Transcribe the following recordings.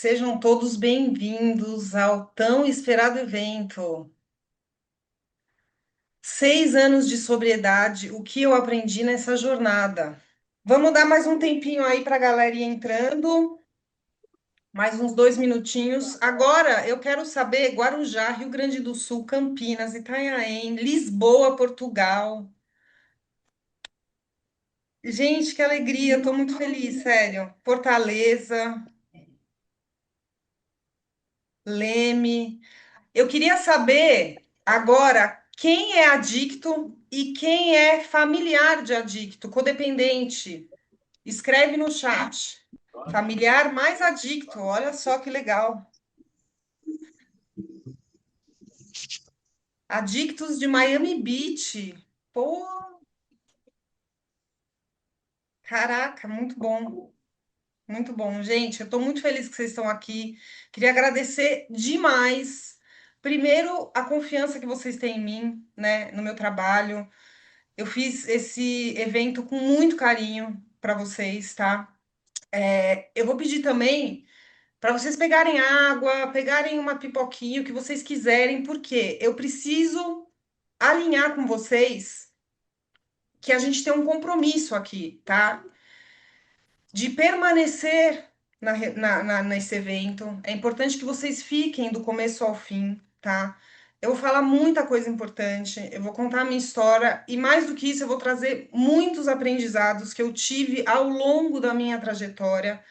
Sejam todos bem-vindos ao tão esperado evento. 6 anos de sobriedade, o que eu aprendi nessa jornada? Vamos dar mais um tempinho aí para a galera ir entrando, mais uns 2 minutinhos. Agora eu quero saber Guarujá, Rio Grande do Sul, Campinas, Itanhaém, Lisboa, Portugal. Gente, que alegria, estou muito feliz, sério. Fortaleza, Leme. Eu queria saber agora quem é adicto e quem é familiar de adicto, codependente. Escreve no chat. Familiar mais adicto, olha só que legal. Adictos de Miami Beach. Pô, caraca, muito bom. Muito bom, gente. Eu estou muito feliz que vocês estão aqui. Queria agradecer demais. Primeiro, a confiança que vocês têm em mim, né, no meu trabalho. Eu fiz esse evento com muito carinho para vocês, tá? Eu vou pedir também para vocês pegarem água, pegarem uma pipoquinha, o que vocês quiserem, porque eu preciso alinhar com vocês que a gente tem um compromisso aqui, tá? De permanecer nesse evento. É importante que vocês fiquem do começo ao fim, tá? Eu vou falar muita coisa importante, eu vou contar a minha história e, mais do que isso, eu vou trazer muitos aprendizados que eu tive ao longo da minha trajetória.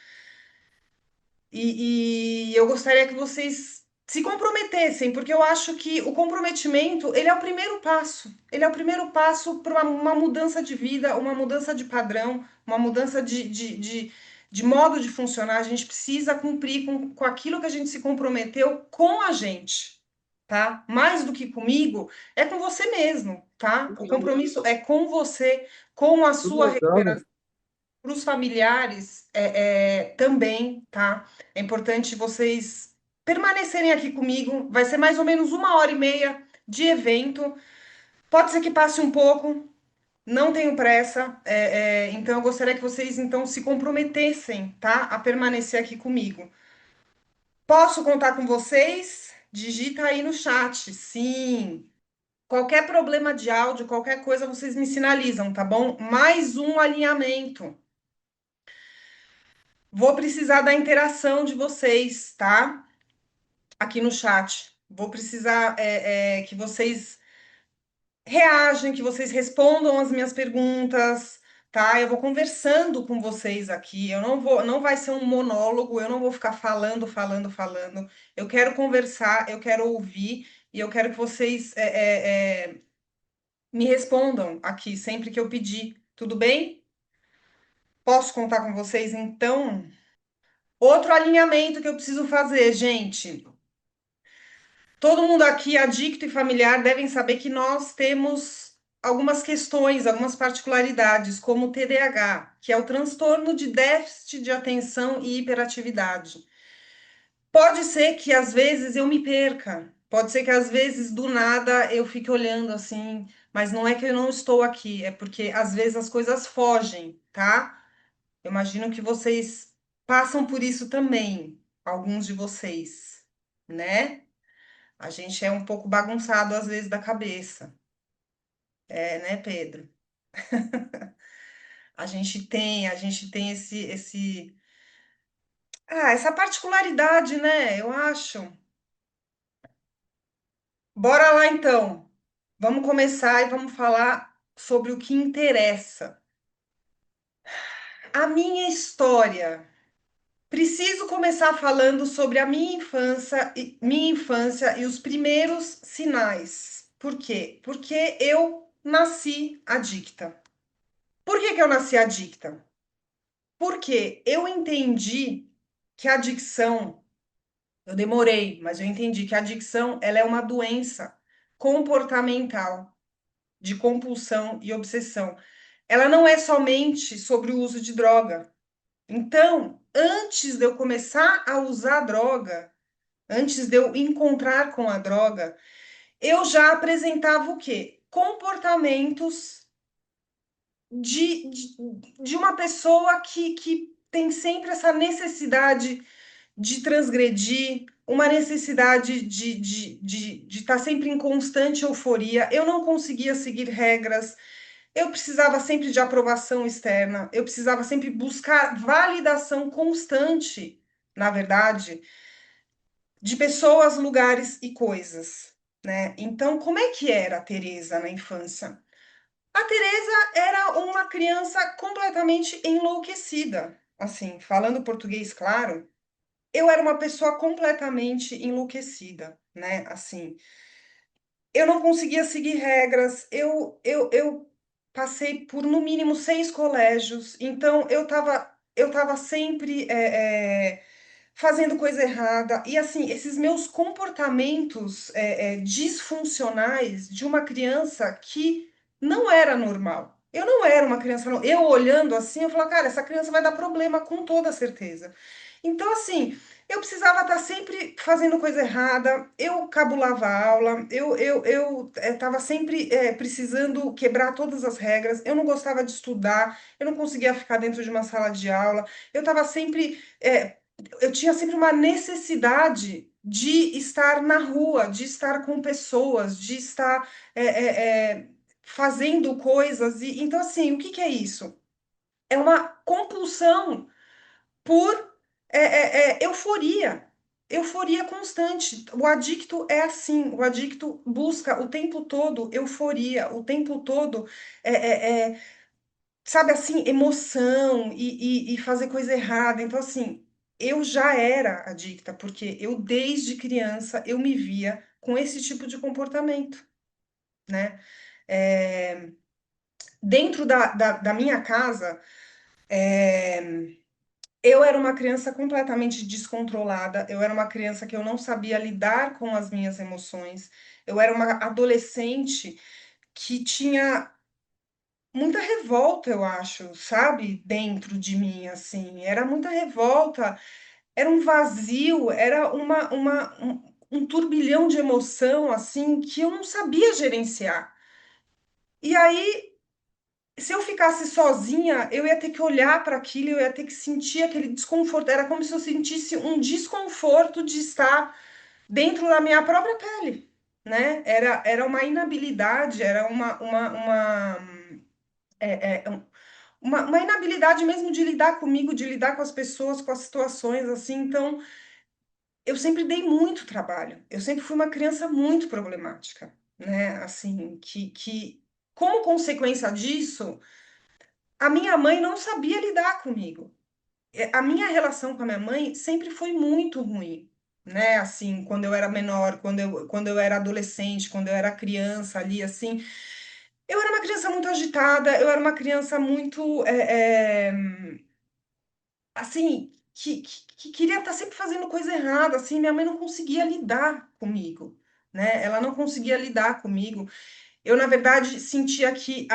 E eu gostaria que vocês se comprometessem, porque eu acho que o comprometimento, ele é o primeiro passo. Ele é o primeiro passo para uma mudança de vida, uma mudança de padrão, uma mudança de modo de funcionar. A gente precisa cumprir com aquilo que a gente se comprometeu com a gente, tá? Mais do que comigo, é com você mesmo, tá? O compromisso é com você, com a Tudo sua bacana. para os familiares também, tá? É importante vocês permanecerem aqui comigo. Vai ser mais ou menos 1 hora e meia de evento. Pode ser que passe um pouco, não tenho pressa. Então eu gostaria que vocês então se comprometessem, tá? A permanecer aqui comigo. Posso contar com vocês? Digita aí no chat. Sim. Qualquer problema de áudio, qualquer coisa, vocês me sinalizam, tá bom? Mais um alinhamento. Vou precisar da interação de vocês, tá? Aqui no chat. Vou precisar que vocês reagem, que vocês respondam as minhas perguntas, tá? Eu vou conversando com vocês aqui. Eu não vou, não vai ser um monólogo. Eu não vou ficar falando, falando, falando. Eu quero conversar, eu quero ouvir e eu quero que vocês me respondam aqui sempre que eu pedir. Tudo bem? Posso contar com vocês, então? Outro alinhamento que eu preciso fazer, gente. Todo mundo aqui, adicto e familiar, devem saber que nós temos algumas questões, algumas particularidades, como o TDAH, que é o transtorno de déficit de atenção e hiperatividade. Pode ser que às vezes eu me perca, pode ser que às vezes do nada eu fique olhando assim, mas não é que eu não estou aqui, é porque às vezes as coisas fogem, tá? Eu imagino que vocês passam por isso também, alguns de vocês, né? A gente é um pouco bagunçado às vezes da cabeça, né, Pedro? A gente tem essa particularidade, né? Eu acho. Bora lá então. Vamos começar e vamos falar sobre o que interessa. A minha história. Preciso começar falando sobre a minha infância e os primeiros sinais. Por quê? Porque eu nasci adicta. Por que que eu nasci adicta? Porque eu entendi que a adicção, eu demorei, mas eu entendi que a adicção, ela é uma doença comportamental de compulsão e obsessão. Ela não é somente sobre o uso de droga. Então, antes de eu começar a usar droga, antes de eu encontrar com a droga, eu já apresentava o quê? Comportamentos de, de, de uma pessoa que tem sempre essa necessidade de transgredir, uma necessidade de estar sempre em constante euforia. Eu não conseguia seguir regras, eu precisava sempre de aprovação externa, eu precisava sempre buscar validação constante, na verdade, de pessoas, lugares e coisas, né? Então, como é que era a Teresa na infância? A Teresa era uma criança completamente enlouquecida. Assim, falando português, claro, eu era uma pessoa completamente enlouquecida, né? Assim, eu não conseguia seguir regras, eu passei por no mínimo 6 colégios, então eu tava sempre fazendo coisa errada. E assim, esses meus comportamentos disfuncionais de uma criança que não era normal. Eu não era uma criança, eu olhando assim, eu falava, cara, essa criança vai dar problema com toda certeza. Então, assim, eu precisava estar sempre fazendo coisa errada, eu cabulava a aula, eu estava sempre precisando quebrar todas as regras, eu não gostava de estudar, eu não conseguia ficar dentro de uma sala de aula, eu estava sempre. Eu tinha sempre uma necessidade de estar na rua, de estar com pessoas, de estar fazendo coisas. E, então, assim, o que que é isso? É uma compulsão por euforia. Euforia constante. O adicto é assim. O adicto busca o tempo todo euforia, o tempo todo, é, é, é, sabe assim, emoção e fazer coisa errada. Então, assim, eu já era adicta, porque eu, desde criança, eu me via com esse tipo de comportamento, né? É, dentro da minha casa, eu era uma criança completamente descontrolada, eu era uma criança que eu não sabia lidar com as minhas emoções, eu era uma adolescente que tinha muita revolta, eu acho, sabe? Dentro de mim, assim, era muita revolta, era um vazio, era um turbilhão de emoção, assim, que eu não sabia gerenciar. E aí, se eu ficasse sozinha, eu ia ter que olhar para aquilo, eu ia ter que sentir aquele desconforto. Era como se eu sentisse um desconforto de estar dentro da minha própria pele, né? Era uma inabilidade, era uma inabilidade mesmo de lidar comigo, de lidar com as pessoas, com as situações, assim. Então, eu sempre dei muito trabalho. Eu sempre fui uma criança muito problemática, né? Assim, como consequência disso, a minha mãe não sabia lidar comigo. A minha relação com a minha mãe sempre foi muito ruim, né? Assim, quando eu era menor, quando eu era adolescente, quando eu era criança ali, assim, eu era uma criança muito agitada, eu era uma criança muito, assim, que queria estar sempre fazendo coisa errada, assim, minha mãe não conseguia lidar comigo, né? Ela não conseguia lidar comigo. Eu, na verdade, sentia que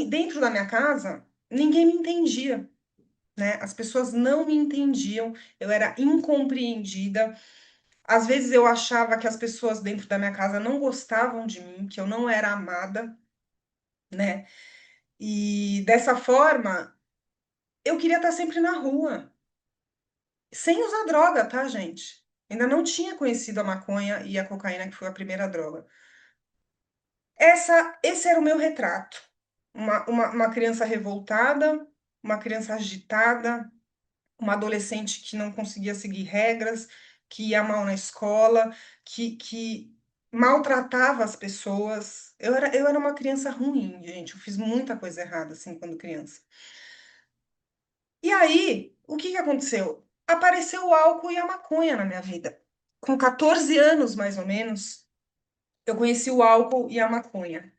dentro da minha casa, ninguém me entendia, né? As pessoas não me entendiam, eu era incompreendida. Às vezes eu achava que as pessoas dentro da minha casa não gostavam de mim, que eu não era amada, né? E dessa forma, eu queria estar sempre na rua, sem usar droga, tá, gente? Ainda não tinha conhecido a maconha e a cocaína, que foi a primeira droga. Esse era o meu retrato. Uma criança revoltada, uma criança agitada, uma adolescente que não conseguia seguir regras, que ia mal na escola, que maltratava as pessoas. Eu era uma criança ruim, gente. Eu fiz muita coisa errada, assim, quando criança. E aí, o que que aconteceu? Apareceu o álcool e a maconha na minha vida. Com 14 anos, mais ou menos, eu conheci o álcool e a maconha.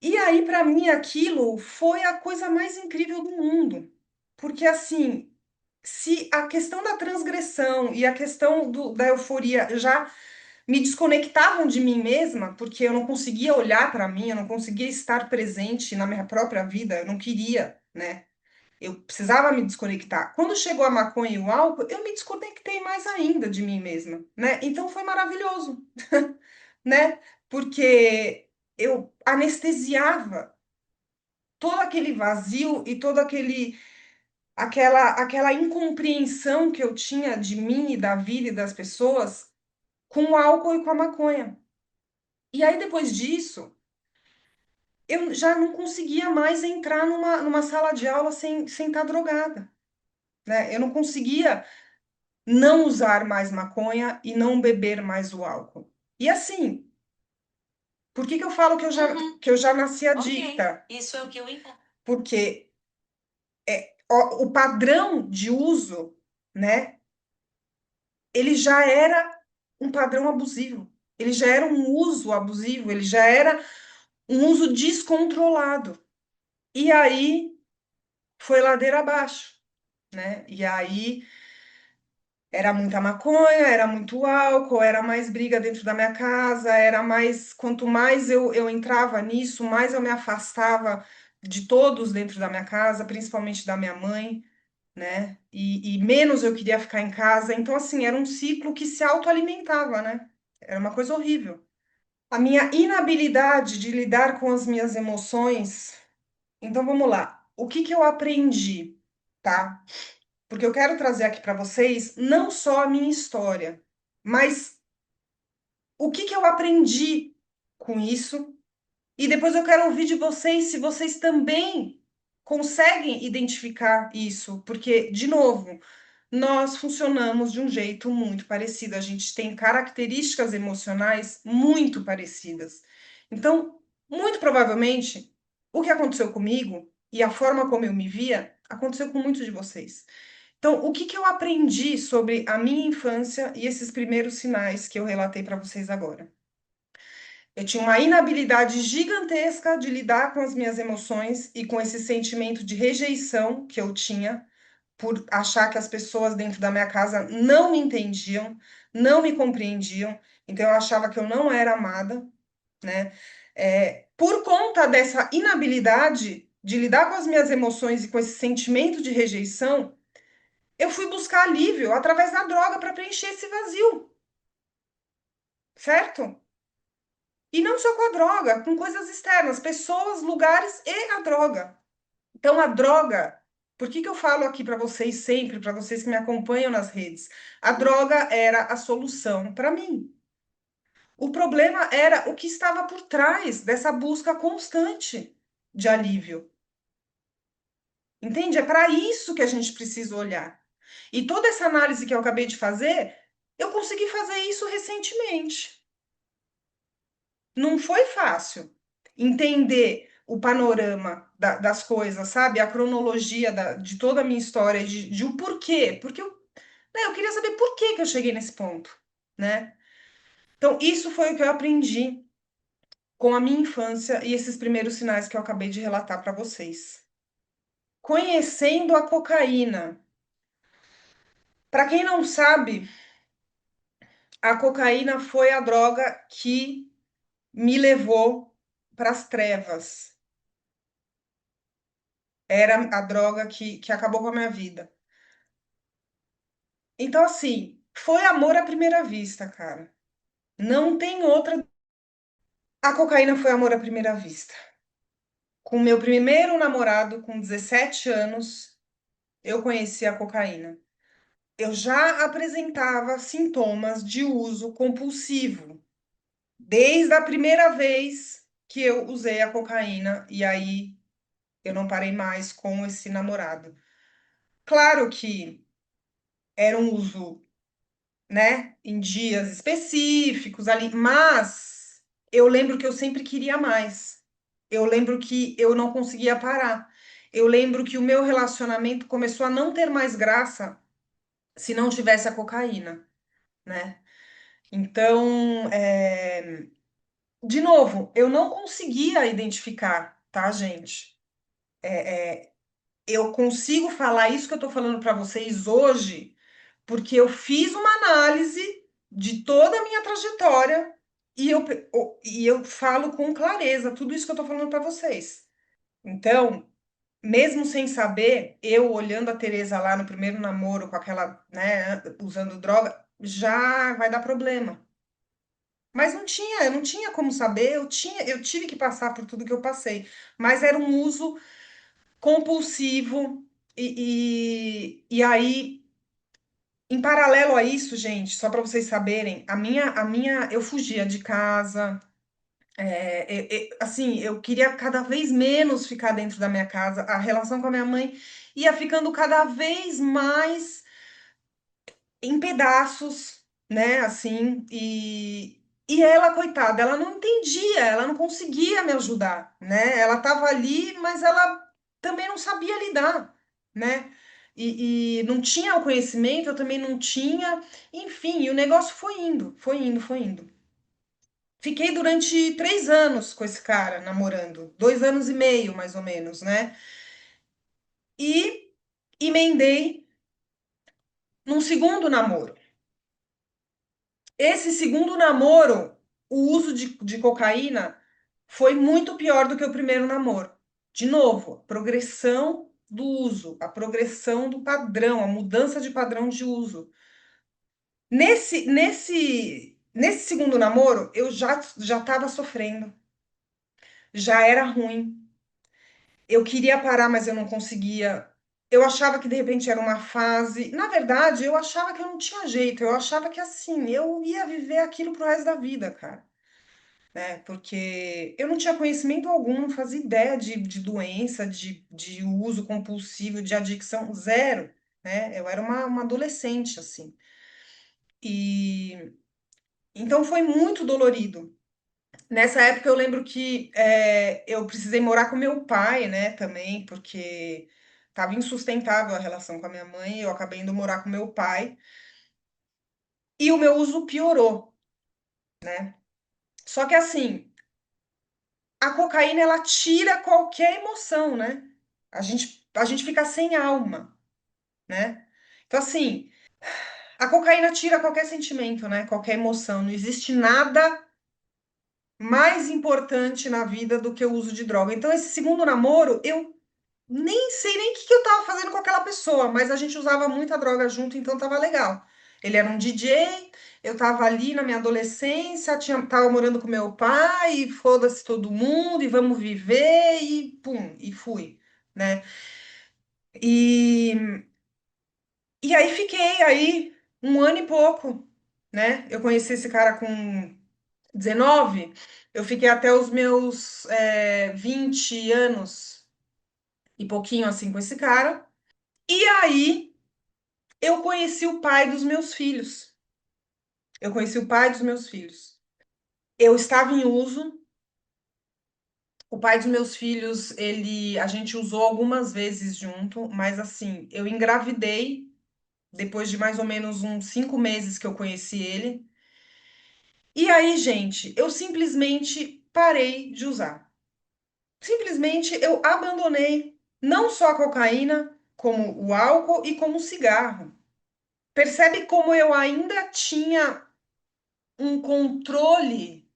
E aí, para mim, aquilo foi a coisa mais incrível do mundo. Porque, assim, se a questão da transgressão e a questão da euforia já me desconectavam de mim mesma, porque eu não conseguia olhar para mim, eu não conseguia estar presente na minha própria vida, eu não queria, né? Eu precisava me desconectar. Quando chegou a maconha e o álcool, eu me desconectei mais ainda de mim mesma, né? Então foi maravilhoso, né? Porque eu anestesiava todo aquele vazio e todo aquela incompreensão que eu tinha de mim e da vida e das pessoas com o álcool e com a maconha. E aí, depois disso, eu já não conseguia mais entrar numa sala de aula sem estar drogada, né? Eu não conseguia não usar mais maconha e não beber mais o álcool. E assim, por que que eu falo que que eu já nasci adicta? Isso é o que eu entendo. Porque o padrão de uso, né? Ele já era um padrão abusivo. Ele já era um uso abusivo, ele já era um uso descontrolado. E aí foi ladeira abaixo, né? E aí era muita maconha, era muito álcool, era mais briga dentro da minha casa, era mais. Quanto mais eu entrava nisso, mais eu me afastava de todos dentro da minha casa, principalmente da minha mãe, né? E menos eu queria ficar em casa. Então, assim, era um ciclo que se autoalimentava, né? Era uma coisa horrível. A minha inabilidade de lidar com as minhas emoções. Então, vamos lá. O que que eu aprendi, tá? Porque eu quero trazer aqui para vocês não só a minha história, mas o que que eu aprendi com isso. E depois eu quero ouvir de vocês se vocês também conseguem identificar isso, porque, de novo, nós funcionamos de um jeito muito parecido, a gente tem características emocionais muito parecidas. Então, muito provavelmente, o que aconteceu comigo e a forma como eu me via aconteceu com muitos de vocês. Então, o que que eu aprendi sobre a minha infância e esses primeiros sinais que eu relatei para vocês agora? Eu tinha uma inabilidade gigantesca de lidar com as minhas emoções e com esse sentimento de rejeição que eu tinha por achar que as pessoas dentro da minha casa não me entendiam, não me compreendiam. Então eu achava que eu não era amada, né? Por conta dessa inabilidade de lidar com as minhas emoções e com esse sentimento de rejeição, eu fui buscar alívio através da droga para preencher esse vazio, certo? E não só com a droga, com coisas externas, pessoas, lugares e a droga. Então, a droga, por que que eu falo aqui para vocês sempre, para vocês que me acompanham nas redes? A droga era a solução para mim. O problema era o que estava por trás dessa busca constante de alívio. Entende? É para isso que a gente precisa olhar. E toda essa análise que eu acabei de fazer, eu consegui fazer isso recentemente. Não foi fácil entender o panorama das coisas, sabe? A cronologia de toda a minha história, de o porquê. Porque eu queria saber por que que eu cheguei nesse ponto, né? Então, isso foi o que eu aprendi com a minha infância e esses primeiros sinais que eu acabei de relatar para vocês. Conhecendo a cocaína. Para quem não sabe, a cocaína foi a droga que me levou para as trevas. Era a droga que acabou com a minha vida. Então, assim, foi amor à primeira vista, cara. Não tem outra. A cocaína foi amor à primeira vista. Com meu primeiro namorado, com 17 anos, eu conheci a cocaína. Eu já apresentava sintomas de uso compulsivo, desde a primeira vez que eu usei a cocaína, e aí eu não parei mais com esse namorado. Claro que era um uso, né, em dias específicos ali, mas eu lembro que eu sempre queria mais. Eu lembro que eu não conseguia parar. Eu lembro que o meu relacionamento começou a não ter mais graça se não tivesse a cocaína, né? Então, de novo, eu não conseguia identificar, tá, gente? Eu consigo falar isso que eu tô falando para vocês hoje porque eu fiz uma análise de toda a minha trajetória e eu falo com clareza tudo isso que eu tô falando para vocês. Então, mesmo sem saber, eu olhando a Teresa lá no primeiro namoro com aquela, né, usando droga, já vai dar problema. Mas eu não tinha como saber, eu tive que passar por tudo que eu passei. Mas era um uso compulsivo, E aí, em paralelo a isso, gente, só para vocês saberem, eu fugia de casa. Assim, eu queria cada vez menos ficar dentro da minha casa. A relação com a minha mãe ia ficando cada vez mais em pedaços, né? Assim, e ela, coitada, ela não entendia, ela não conseguia me ajudar, né? Ela estava ali, mas ela também não sabia lidar, né? E não tinha o conhecimento, eu também não tinha, enfim, e o negócio foi indo, foi indo, foi indo. Fiquei durante 3 anos com esse cara namorando, 2 anos e meio, mais ou menos, né? E emendei num segundo namoro. Esse segundo namoro, o uso de cocaína foi muito pior do que o primeiro namoro. De novo, a progressão do uso, a progressão do padrão, a mudança de padrão de uso. Nesse segundo namoro, eu já estava sofrendo, já era ruim. Eu queria parar, mas eu não conseguia. Eu achava que de repente era uma fase. Na verdade, eu achava que eu não tinha jeito. Eu achava que assim, eu ia viver aquilo pro resto da vida, cara. Né? Porque eu não tinha conhecimento algum, não fazia ideia de doença, de uso compulsivo, de adicção, zero, né? Eu era uma adolescente, assim. E então foi muito dolorido. Nessa época eu lembro que eu precisei morar com meu pai, né, também, porque estava insustentável a relação com a minha mãe, eu acabei indo morar com meu pai, e o meu uso piorou. Só que assim, a cocaína ela tira qualquer emoção, né? A gente fica sem alma, né? Então assim, a cocaína tira qualquer sentimento, né? Qualquer emoção. Não existe nada mais importante na vida do que o uso de droga. Então esse segundo namoro, eu nem sei nem o que eu tava fazendo com aquela pessoa, mas a gente usava muita droga junto, então tava legal. Ele era um DJ, eu tava ali na minha adolescência, tava morando com meu pai, e foda-se todo mundo, e vamos viver, e pum, e fui, né? E, e aí fiquei aí 1 ano e pouco, né? Eu conheci esse cara com 19, eu fiquei até os meus 20 anos e pouquinho assim com esse cara. E aí eu conheci o pai dos meus filhos. Eu conheci o pai dos meus filhos. Eu estava em uso. O pai dos meus filhos, a gente usou algumas vezes junto, mas assim, eu engravidei depois de mais ou menos uns 5 meses que eu conheci ele. E aí, gente, eu simplesmente parei de usar. Simplesmente eu abandonei não só a cocaína, como o álcool e como o cigarro. Percebe como eu ainda tinha um controle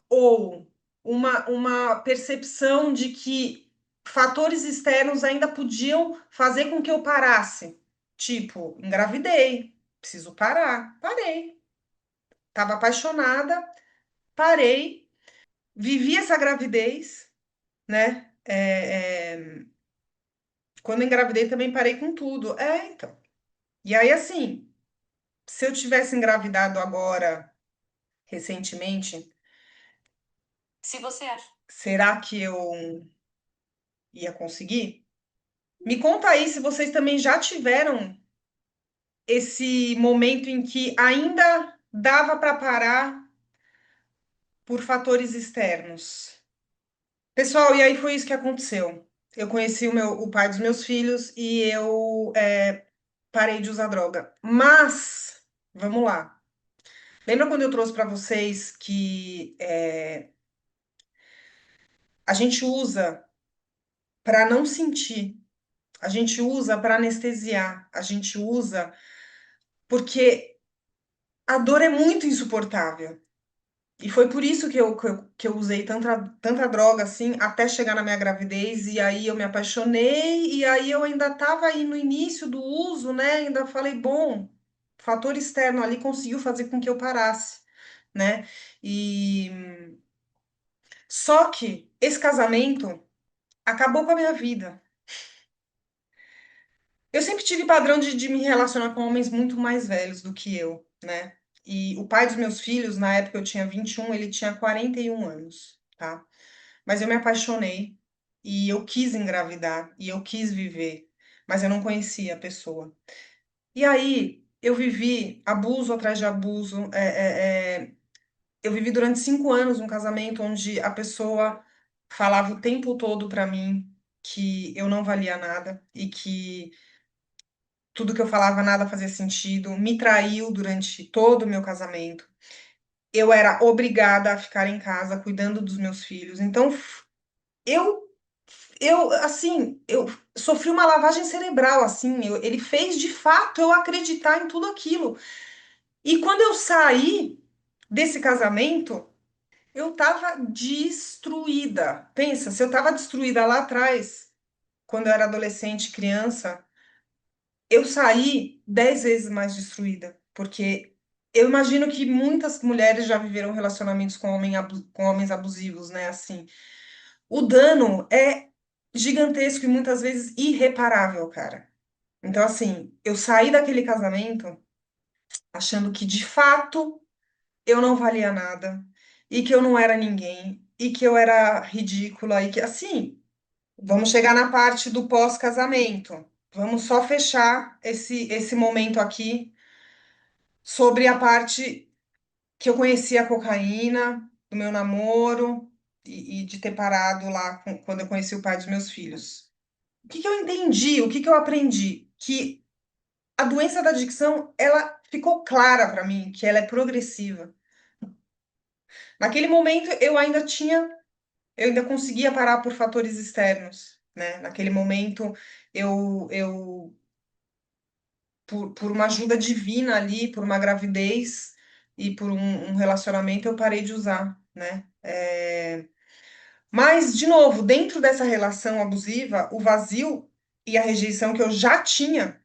ou uma percepção de que fatores externos ainda podiam fazer com que eu parasse. Tipo, engravidei, preciso parar. Parei. Estava apaixonada, parei, vivi essa gravidez, né? Quando engravidei também parei com tudo. Então. E aí, assim, se eu tivesse engravidado agora, recentemente, se você acha, será que eu ia conseguir? Me conta aí se vocês também já tiveram esse momento em que ainda dava para parar por fatores externos. Pessoal, e aí foi isso que aconteceu. Eu conheci o pai dos meus filhos e eu parei de usar droga. Mas, vamos lá. Lembra quando eu trouxe para vocês que a gente usa para não sentir, a gente usa para anestesiar, a gente usa porque a dor é muito insuportável. E foi por isso que eu usei tanta droga assim, até chegar na minha gravidez, e aí eu me apaixonei, e aí eu ainda estava aí no início do uso, né? Ainda falei, bom, fator externo ali conseguiu fazer com que eu parasse, né? E só que esse casamento acabou com a minha vida. Eu sempre tive padrão de me relacionar com homens muito mais velhos do que eu, né? E o pai dos meus filhos, na época eu tinha 21, ele tinha 41 anos, tá? Mas eu me apaixonei e eu quis engravidar e eu quis viver, mas eu não conhecia a pessoa. E aí eu vivi abuso atrás de abuso. Eu vivi durante 5 anos um casamento onde a pessoa falava o tempo todo pra mim que eu não valia nada e que tudo que eu falava nada fazia sentido, me traiu durante todo o meu casamento. Eu era obrigada a ficar em casa cuidando dos meus filhos. Então, eu, eu sofri uma lavagem cerebral, assim. Ele fez de fato eu acreditar em tudo aquilo. E quando eu saí desse casamento, eu tava destruída. Pensa, se eu tava destruída lá atrás, quando eu era adolescente, criança. Eu saí 10 vezes mais destruída, porque eu imagino que muitas mulheres já viveram relacionamentos com, com homens abusivos, né? Assim, o dano é gigantesco e muitas vezes irreparável, cara. Então, assim, eu saí daquele casamento achando que de fato eu não valia nada e que eu não era ninguém e que eu era ridícula e que, assim, vamos chegar na parte do pós-casamento. Vamos só fechar esse momento aqui sobre a parte que eu conheci a cocaína, do meu namoro e de ter parado lá quando eu conheci o pai dos meus filhos. O que que eu entendi? O que que eu aprendi? Que a doença da adicção, ela ficou clara para mim, que ela é progressiva. Naquele momento eu ainda conseguia parar por fatores externos, né? Naquele momento eu por uma ajuda divina ali, por uma gravidez e por um relacionamento, eu parei de usar, né? Mas, de novo, dentro dessa relação abusiva, o vazio e a rejeição que eu já tinha,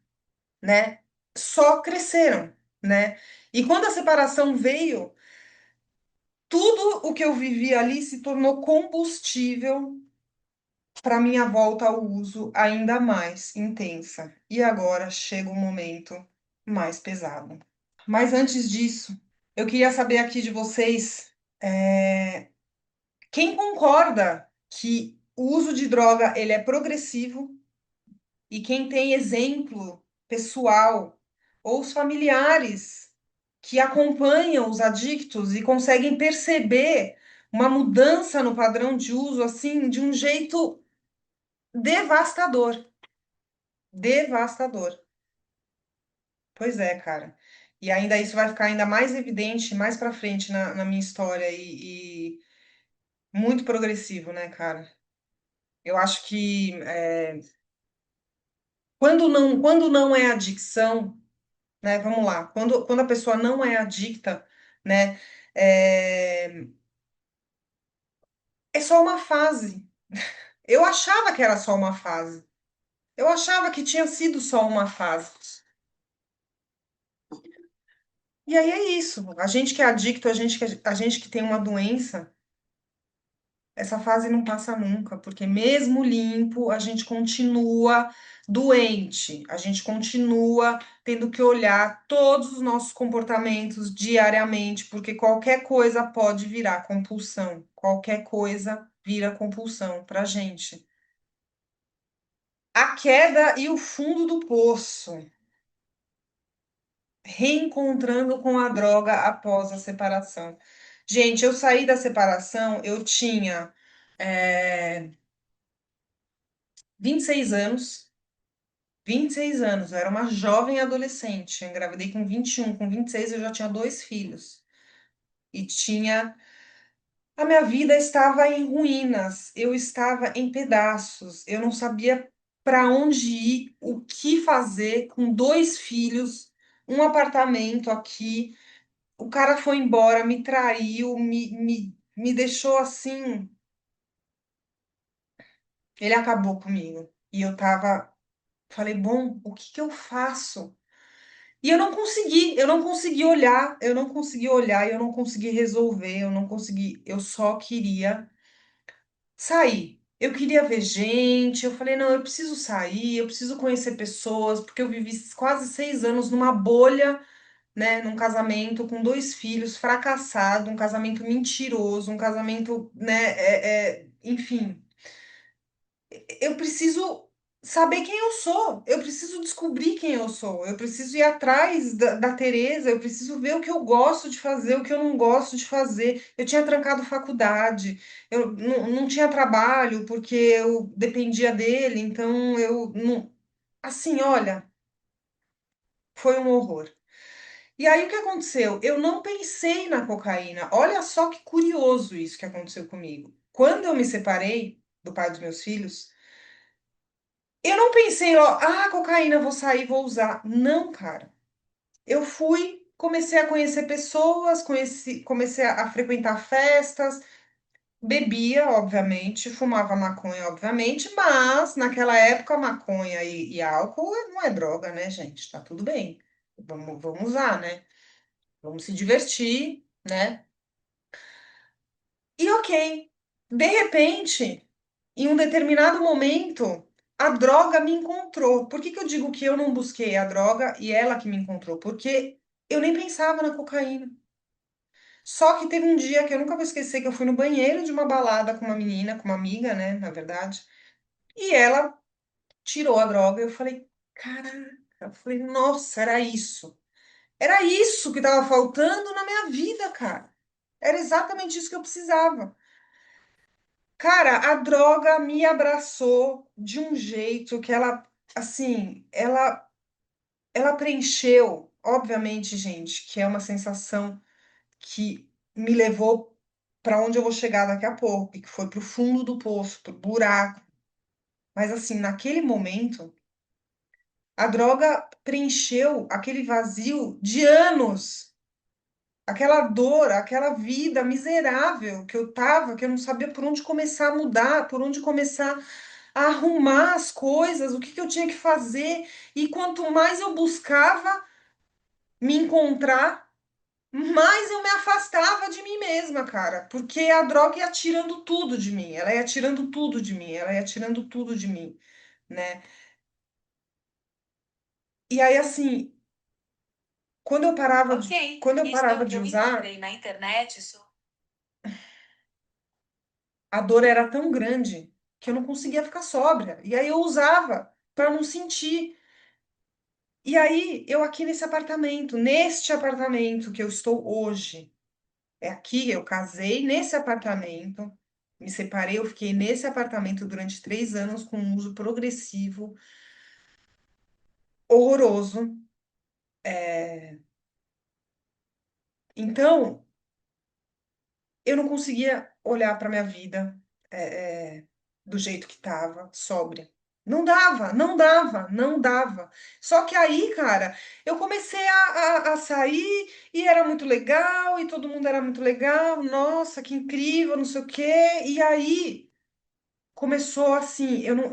né, só cresceram, né? E quando a separação veio, tudo o que eu vivi ali se tornou combustível para minha volta ao uso ainda mais intensa. E agora chega o momento mais pesado. Mas antes disso, eu queria saber aqui de vocês, quem concorda que o uso de droga ele é progressivo e quem tem exemplo pessoal ou os familiares que acompanham os adictos e conseguem perceber uma mudança no padrão de uso assim de um jeito devastador, devastador. Pois é, cara. E ainda isso vai ficar ainda mais evidente mais pra frente na minha história e muito progressivo, né, cara? Eu acho que quando não é adicção, né? Vamos lá, quando a pessoa não é adicta, né? É, é só uma fase. Eu achava que era só uma fase. Eu achava que tinha sido só uma fase. E aí é isso. A gente que é adicto, a gente que tem uma doença. Essa fase não passa nunca, porque mesmo limpo, a gente continua doente, a gente continua tendo que olhar todos os nossos comportamentos diariamente, porque qualquer coisa pode virar compulsão, qualquer coisa vira compulsão pra gente. A queda e o fundo do poço, reencontrando com a droga após a separação. Gente, eu saí da separação, eu tinha 26 anos. 26 anos, eu era uma jovem adolescente. Eu engravidei com 21, com 26 eu já tinha dois filhos. E tinha. A minha vida estava em ruínas, eu estava em pedaços, eu não sabia para onde ir, o que fazer com dois filhos, um apartamento aqui. O cara foi embora, me traiu, me deixou assim. Ele acabou comigo. E eu tava. Falei, bom, o que que eu faço? E eu não consegui olhar, eu não consegui olhar, eu não consegui resolver, eu não consegui, eu só queria sair. Eu queria ver gente, eu falei, não, eu preciso sair, eu preciso conhecer pessoas, porque eu vivi quase 6 anos numa bolha, né, num casamento com dois filhos, fracassado, um casamento mentiroso, um casamento, né, enfim, eu preciso saber quem eu sou, eu preciso descobrir quem eu sou, eu preciso ir atrás da Tereza, eu preciso ver o que eu gosto de fazer, o que eu não gosto de fazer. Eu tinha trancado faculdade, eu não tinha trabalho porque eu dependia dele, então eu não. Assim, olha, foi um horror. E aí o que aconteceu? Eu não pensei na cocaína. Olha só que curioso isso que aconteceu comigo. Quando eu me separei do pai dos meus filhos, eu não pensei, ó, cocaína, vou sair, vou usar. Não, cara. Eu fui, comecei a conhecer pessoas, comecei a frequentar festas, bebia, obviamente, fumava maconha, obviamente, mas naquela época maconha e álcool não é droga, né, gente? Tá tudo bem. Vamos usar, né? Vamos se divertir, né? E ok, de repente, em um determinado momento, a droga me encontrou. Por que que eu digo que eu não busquei a droga e ela que me encontrou? Porque eu nem pensava na cocaína. Só que teve um dia que eu nunca vou esquecer que eu fui no banheiro de uma balada com uma menina, com uma amiga, né, na verdade, e ela tirou a droga e eu falei, caraca, eu falei, nossa, era isso. Era isso que estava faltando na minha vida, cara. Era exatamente isso que eu precisava. Cara, a droga me abraçou de um jeito que ela, assim, ela preencheu, obviamente, gente, que é uma sensação que me levou para onde eu vou chegar daqui a pouco, e que foi pro fundo do poço, pro buraco. Mas assim, naquele momento, a droga preencheu aquele vazio de anos, aquela dor, aquela vida miserável que eu tava, que eu não sabia por onde começar a mudar, por onde começar a arrumar as coisas, o que que eu tinha que fazer. E quanto mais eu buscava me encontrar, mais eu me afastava de mim mesma, cara. Porque a droga ia tirando tudo de mim, ela ia tirando tudo de mim, ela ia tirando tudo de mim, né? E aí, assim, quando eu parava de usar, na internet, a dor era tão grande que eu não conseguia ficar sóbria. E aí eu usava para não sentir. E aí, eu aqui neste apartamento que eu estou hoje, é aqui, eu casei nesse apartamento, me separei, eu fiquei nesse apartamento durante 3 anos com um uso progressivo, horroroso. Então, eu não conseguia olhar para minha vida do jeito que estava, sóbria. Não dava, não dava, não dava. Só que aí, cara, eu comecei a sair e era muito legal, e todo mundo era muito legal, nossa, que incrível, não sei o quê. E aí começou assim, eu não,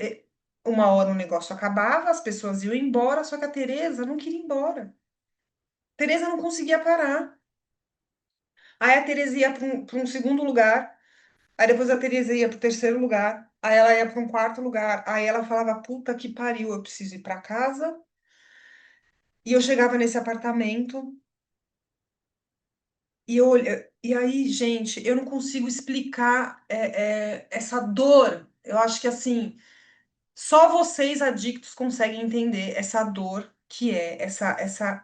uma hora o negócio acabava, as pessoas iam embora, só que a Tereza não queria ir embora. Tereza não conseguia parar. Aí a Tereza ia para um segundo lugar. Aí depois a Teresa ia pro terceiro lugar, aí ela ia para um quarto lugar, aí ela falava, puta que pariu, eu preciso ir para casa. E eu chegava nesse apartamento e e aí, gente, eu não consigo explicar essa dor. Eu acho que assim, só vocês adictos conseguem entender essa dor que é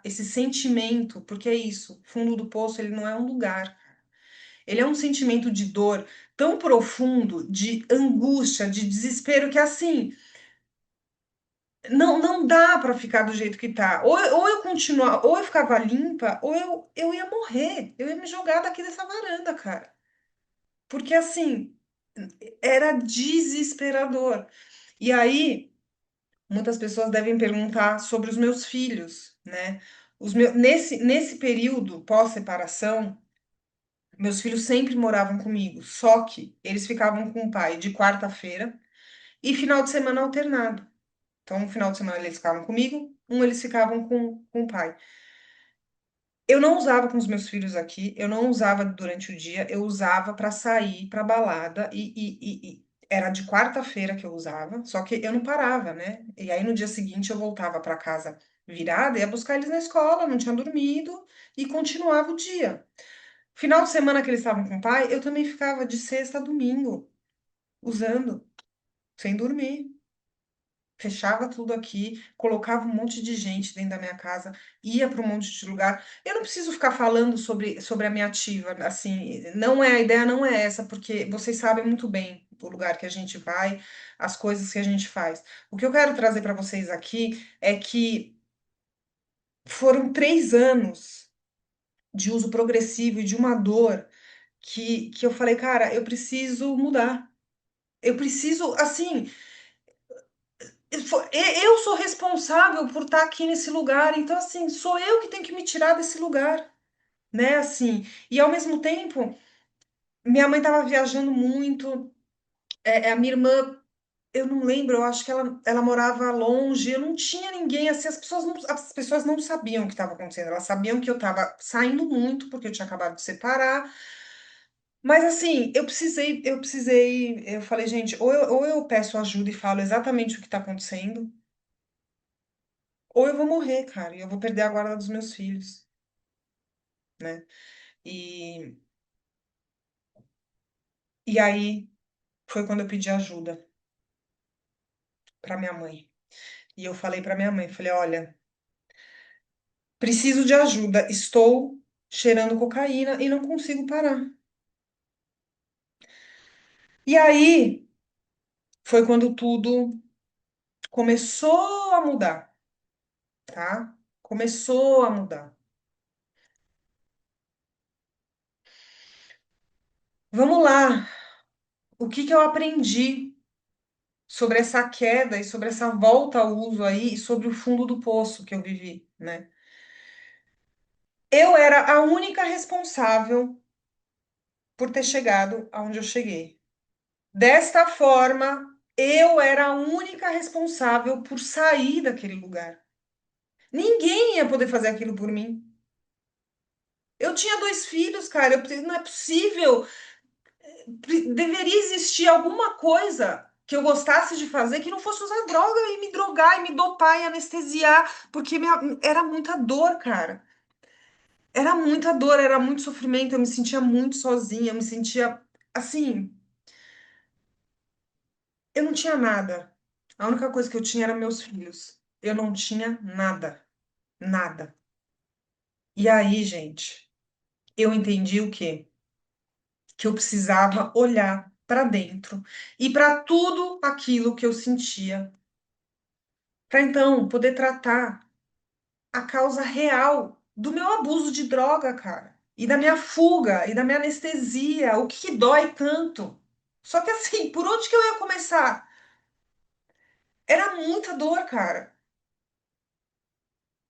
esse sentimento, porque é isso, fundo do poço, ele não é um lugar. Ele é um sentimento de dor tão profundo, de angústia, de desespero, que assim, não dá para ficar do jeito que tá. Ou eu continuar, ou eu ficava limpa, ou eu ia morrer. Eu ia me jogar daqui dessa varanda, cara. Porque assim, era desesperador. E aí, muitas pessoas devem perguntar sobre os meus filhos, né? Nesse período pós-separação, meus filhos sempre moravam comigo, só que eles ficavam com o pai de quarta-feira e final de semana alternado. Então, no final de semana eles ficavam comigo, eles ficavam com o pai. Eu não usava com os meus filhos aqui, eu não usava durante o dia, eu usava para sair para balada Era de quarta-feira que eu usava, só que eu não parava, né? E aí no dia seguinte eu voltava para casa virada, ia buscar eles na escola, não tinha dormido e continuava o dia. Final de semana que eles estavam com o pai, eu também ficava de sexta a domingo usando, sem dormir. Fechava tudo aqui, colocava um monte de gente dentro da minha casa, ia para um monte de lugar. Eu não preciso ficar falando sobre a minha ativa, assim, não é, a ideia não é essa, porque vocês sabem muito bem o lugar que a gente vai, as coisas que a gente faz. O que eu quero trazer para vocês aqui é que foram 3 anos de uso progressivo e de uma dor que eu falei, cara, eu preciso mudar. Eu preciso, assim, eu sou responsável por estar aqui nesse lugar, então assim, sou eu que tenho que me tirar desse lugar, né? Assim, e ao mesmo tempo, minha mãe estava viajando muito, a minha irmã, eu não lembro, eu acho que ela morava longe, eu não tinha ninguém, assim, as pessoas não sabiam o que estava acontecendo, elas sabiam que eu estava saindo muito, porque eu tinha acabado de separar, mas assim, eu falei, gente, ou eu peço ajuda e falo exatamente o que está acontecendo, ou eu vou morrer, cara, e eu vou perder a guarda dos meus filhos, né? E, e aí foi quando eu pedi ajuda para minha mãe. E eu falei para minha mãe, falei, olha, preciso de ajuda, estou cheirando cocaína e não consigo parar. E aí foi quando tudo começou a mudar, tá? Começou a mudar. Vamos lá. O que que eu aprendi sobre essa queda e sobre essa volta ao uso aí e sobre o fundo do poço que eu vivi, né? Eu era a única responsável por ter chegado aonde eu cheguei. Desta forma, eu era a única responsável por sair daquele lugar. Ninguém ia poder fazer aquilo por mim. Eu tinha 2 filhos, cara. Não é possível. Deveria existir alguma coisa que eu gostasse de fazer que não fosse usar droga e me drogar e me dopar e anestesiar, porque era muita dor, cara. Era muita dor, era muito sofrimento. Eu me sentia muito sozinha, eu me sentia assim. Eu não tinha nada. A única coisa que eu tinha eram meus filhos. Eu não tinha nada. Nada. E aí, gente, eu entendi o quê? Que eu precisava olhar para dentro e para tudo aquilo que eu sentia, para então poder tratar a causa real do meu abuso de droga, cara. E da minha fuga, e da minha anestesia, o que que dói tanto? Só que assim, por onde que eu ia começar? Era muita dor, cara.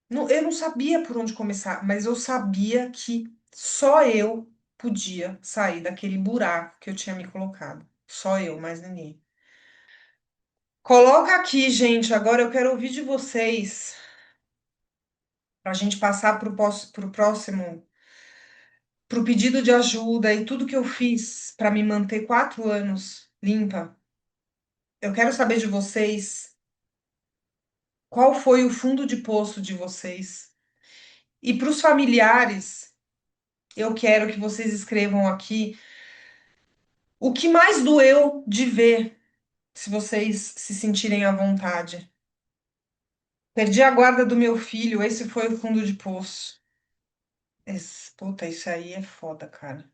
Eu não sabia por onde começar, mas eu sabia que só eu podia sair daquele buraco que eu tinha me colocado. Só eu, mais ninguém. Coloca aqui, gente. Agora eu quero ouvir de vocês para a gente passar para o próximo, para o pedido de ajuda e tudo que eu fiz para me manter 4 anos limpa. Eu quero saber de vocês qual foi o fundo de poço de vocês. E para os familiares, eu quero que vocês escrevam aqui o que mais doeu de ver, se vocês se sentirem à vontade. Perdi a guarda do meu filho, esse foi o fundo de poço. Puta, isso aí é foda, cara.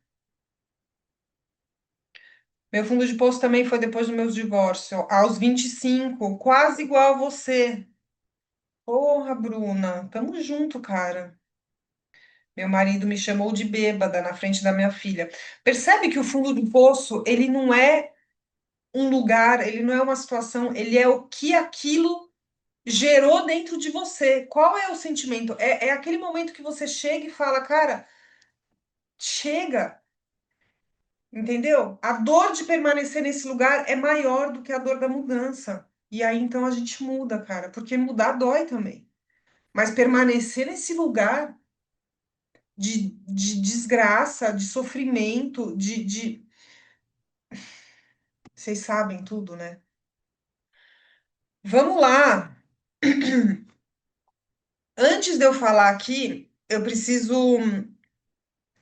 Meu fundo de poço também foi depois do meu divórcio, aos 25, quase igual a você. Porra, Bruna, tamo junto, cara. Meu marido me chamou de bêbada na frente da minha filha. Percebe que o fundo do poço, ele não é um lugar, ele não é uma situação, ele é o que aquilo gerou dentro de você. Qual é o sentimento? É aquele momento que você chega e fala, cara, chega, entendeu? A dor de permanecer nesse lugar é maior do que a dor da mudança. E aí então a gente muda, cara, porque mudar dói também. Mas permanecer nesse lugar de desgraça, de sofrimento, de Vocês sabem tudo, né? Vamos lá. Antes de eu falar aqui, eu preciso.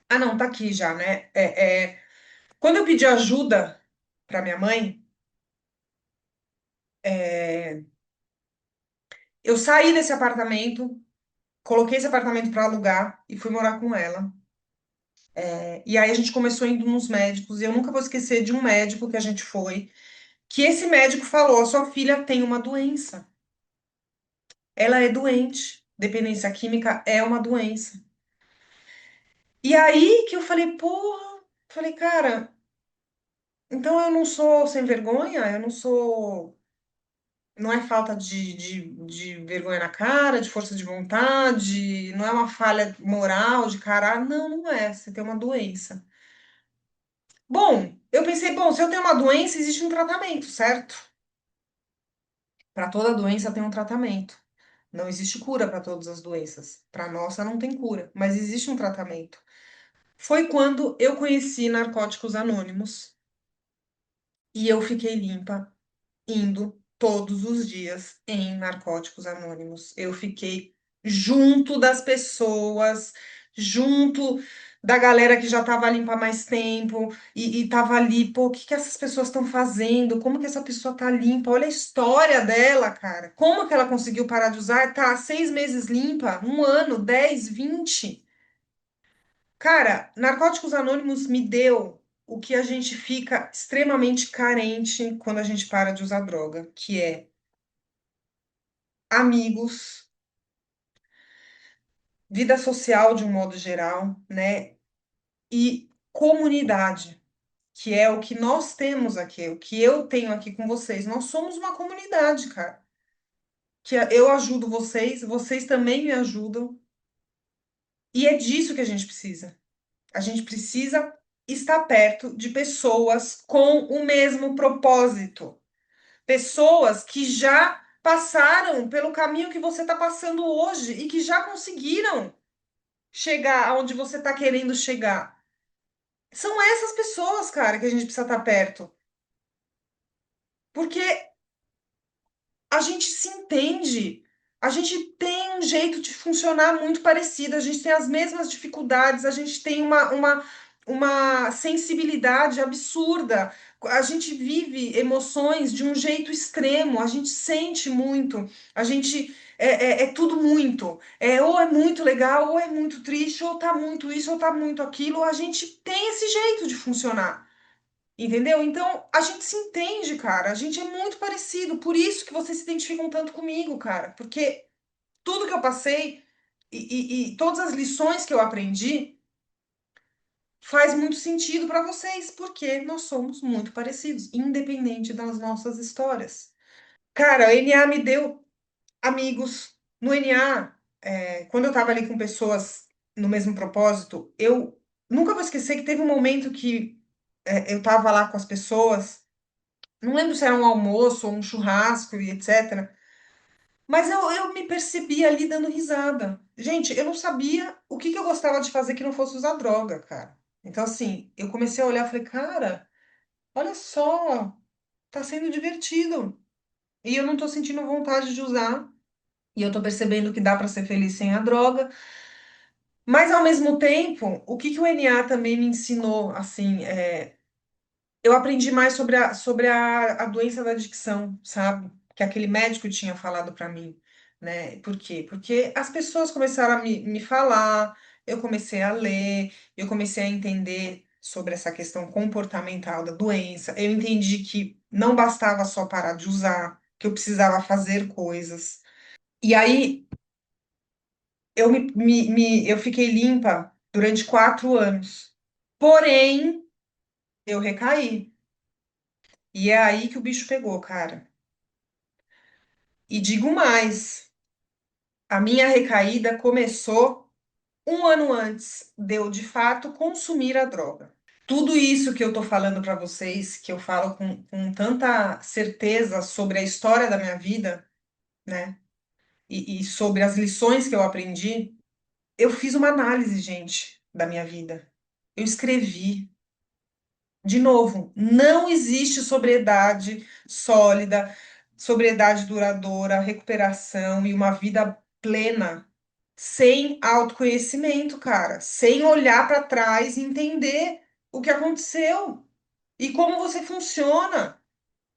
Ah, não, tá aqui já, né? Quando eu pedi ajuda para minha mãe, é, eu saí desse apartamento, coloquei esse apartamento para alugar e fui morar com ela. E aí a gente começou indo nos médicos, e eu nunca vou esquecer de um médico que a gente foi, que esse médico falou: a sua filha tem uma doença. Ela é doente. Dependência química é uma doença. E aí que eu falei, porra, falei, cara, então eu não sou sem vergonha, eu não sou. Não é falta de vergonha na cara, de força de vontade, não é uma falha moral, de caráter. Não, não é. Você tem uma doença. Bom, eu pensei, bom, se eu tenho uma doença, existe um tratamento, certo? Para toda doença tem um tratamento. Não existe cura para todas as doenças. Para nossa não tem cura, mas existe um tratamento. Foi quando eu conheci Narcóticos Anônimos e eu fiquei limpa indo todos os dias em Narcóticos Anônimos. Eu fiquei junto das pessoas, junto da galera que já estava limpa há mais tempo e tava ali, pô, o que que essas pessoas estão fazendo? Como que essa pessoa tá limpa? Olha a história dela, cara. Como que ela conseguiu parar de usar? Tá há 6 meses limpa, um ano, 10, 20. Cara, Narcóticos Anônimos me deu o que a gente fica extremamente carente quando a gente para de usar droga, que é amigos, vida social de um modo geral, né? E comunidade, que é o que nós temos aqui, o que eu tenho aqui com vocês. Nós somos uma comunidade, cara. Que eu ajudo vocês, vocês também me ajudam, e é disso que a gente precisa. A gente precisa estar perto de pessoas com o mesmo propósito. Pessoas que já passaram pelo caminho que você está passando hoje e que já conseguiram chegar aonde você está querendo chegar. São essas pessoas, cara, que a gente precisa estar perto. Porque a gente se entende. A gente tem um jeito de funcionar muito parecido, a gente tem as mesmas dificuldades, a gente tem uma sensibilidade absurda. A gente vive emoções de um jeito extremo, a gente sente muito, a gente é tudo muito. Ou é muito legal, ou é muito triste, ou tá muito isso, ou tá muito aquilo. A gente tem esse jeito de funcionar. Entendeu? Então, a gente se entende, cara. A gente é muito parecido. Por isso que vocês se identificam tanto comigo, cara. Porque tudo que eu passei e todas as lições que eu aprendi faz muito sentido para vocês, porque nós somos muito parecidos, independente das nossas histórias. Cara, a NA me deu amigos. No NA, quando eu tava ali com pessoas no mesmo propósito, eu nunca vou esquecer que teve um momento que eu tava lá com as pessoas. Não lembro se era um almoço ou um churrasco e etc. Mas eu me percebi ali dando risada. Gente, eu não sabia o que que eu gostava de fazer que não fosse usar droga, cara. Então, assim, eu comecei a olhar e falei, cara, olha só, tá sendo divertido. E eu não tô sentindo vontade de usar. E eu tô percebendo que dá pra ser feliz sem a droga. Mas, ao mesmo tempo, o que que o NA também me ensinou, assim, eu aprendi mais sobre a doença da adicção, sabe? Que aquele médico tinha falado para mim, né? Por quê? Porque as pessoas começaram a me falar, eu comecei a ler, eu comecei a entender sobre essa questão comportamental da doença. Eu entendi que não bastava só parar de usar, que eu precisava fazer coisas. E aí eu fiquei limpa durante 4 anos. Porém, eu recaí. E é aí que o bicho pegou, cara. E digo mais, a minha recaída começou um ano antes de eu, de fato, consumir a droga. Tudo isso que eu tô falando para vocês, que eu falo com tanta certeza sobre a história da minha vida, né? E sobre as lições que eu aprendi, eu fiz uma análise, gente, da minha vida. Eu escrevi. De novo, não existe sobriedade sólida, sobriedade duradoura, recuperação e uma vida plena sem autoconhecimento, cara, sem olhar para trás e entender o que aconteceu e como você funciona.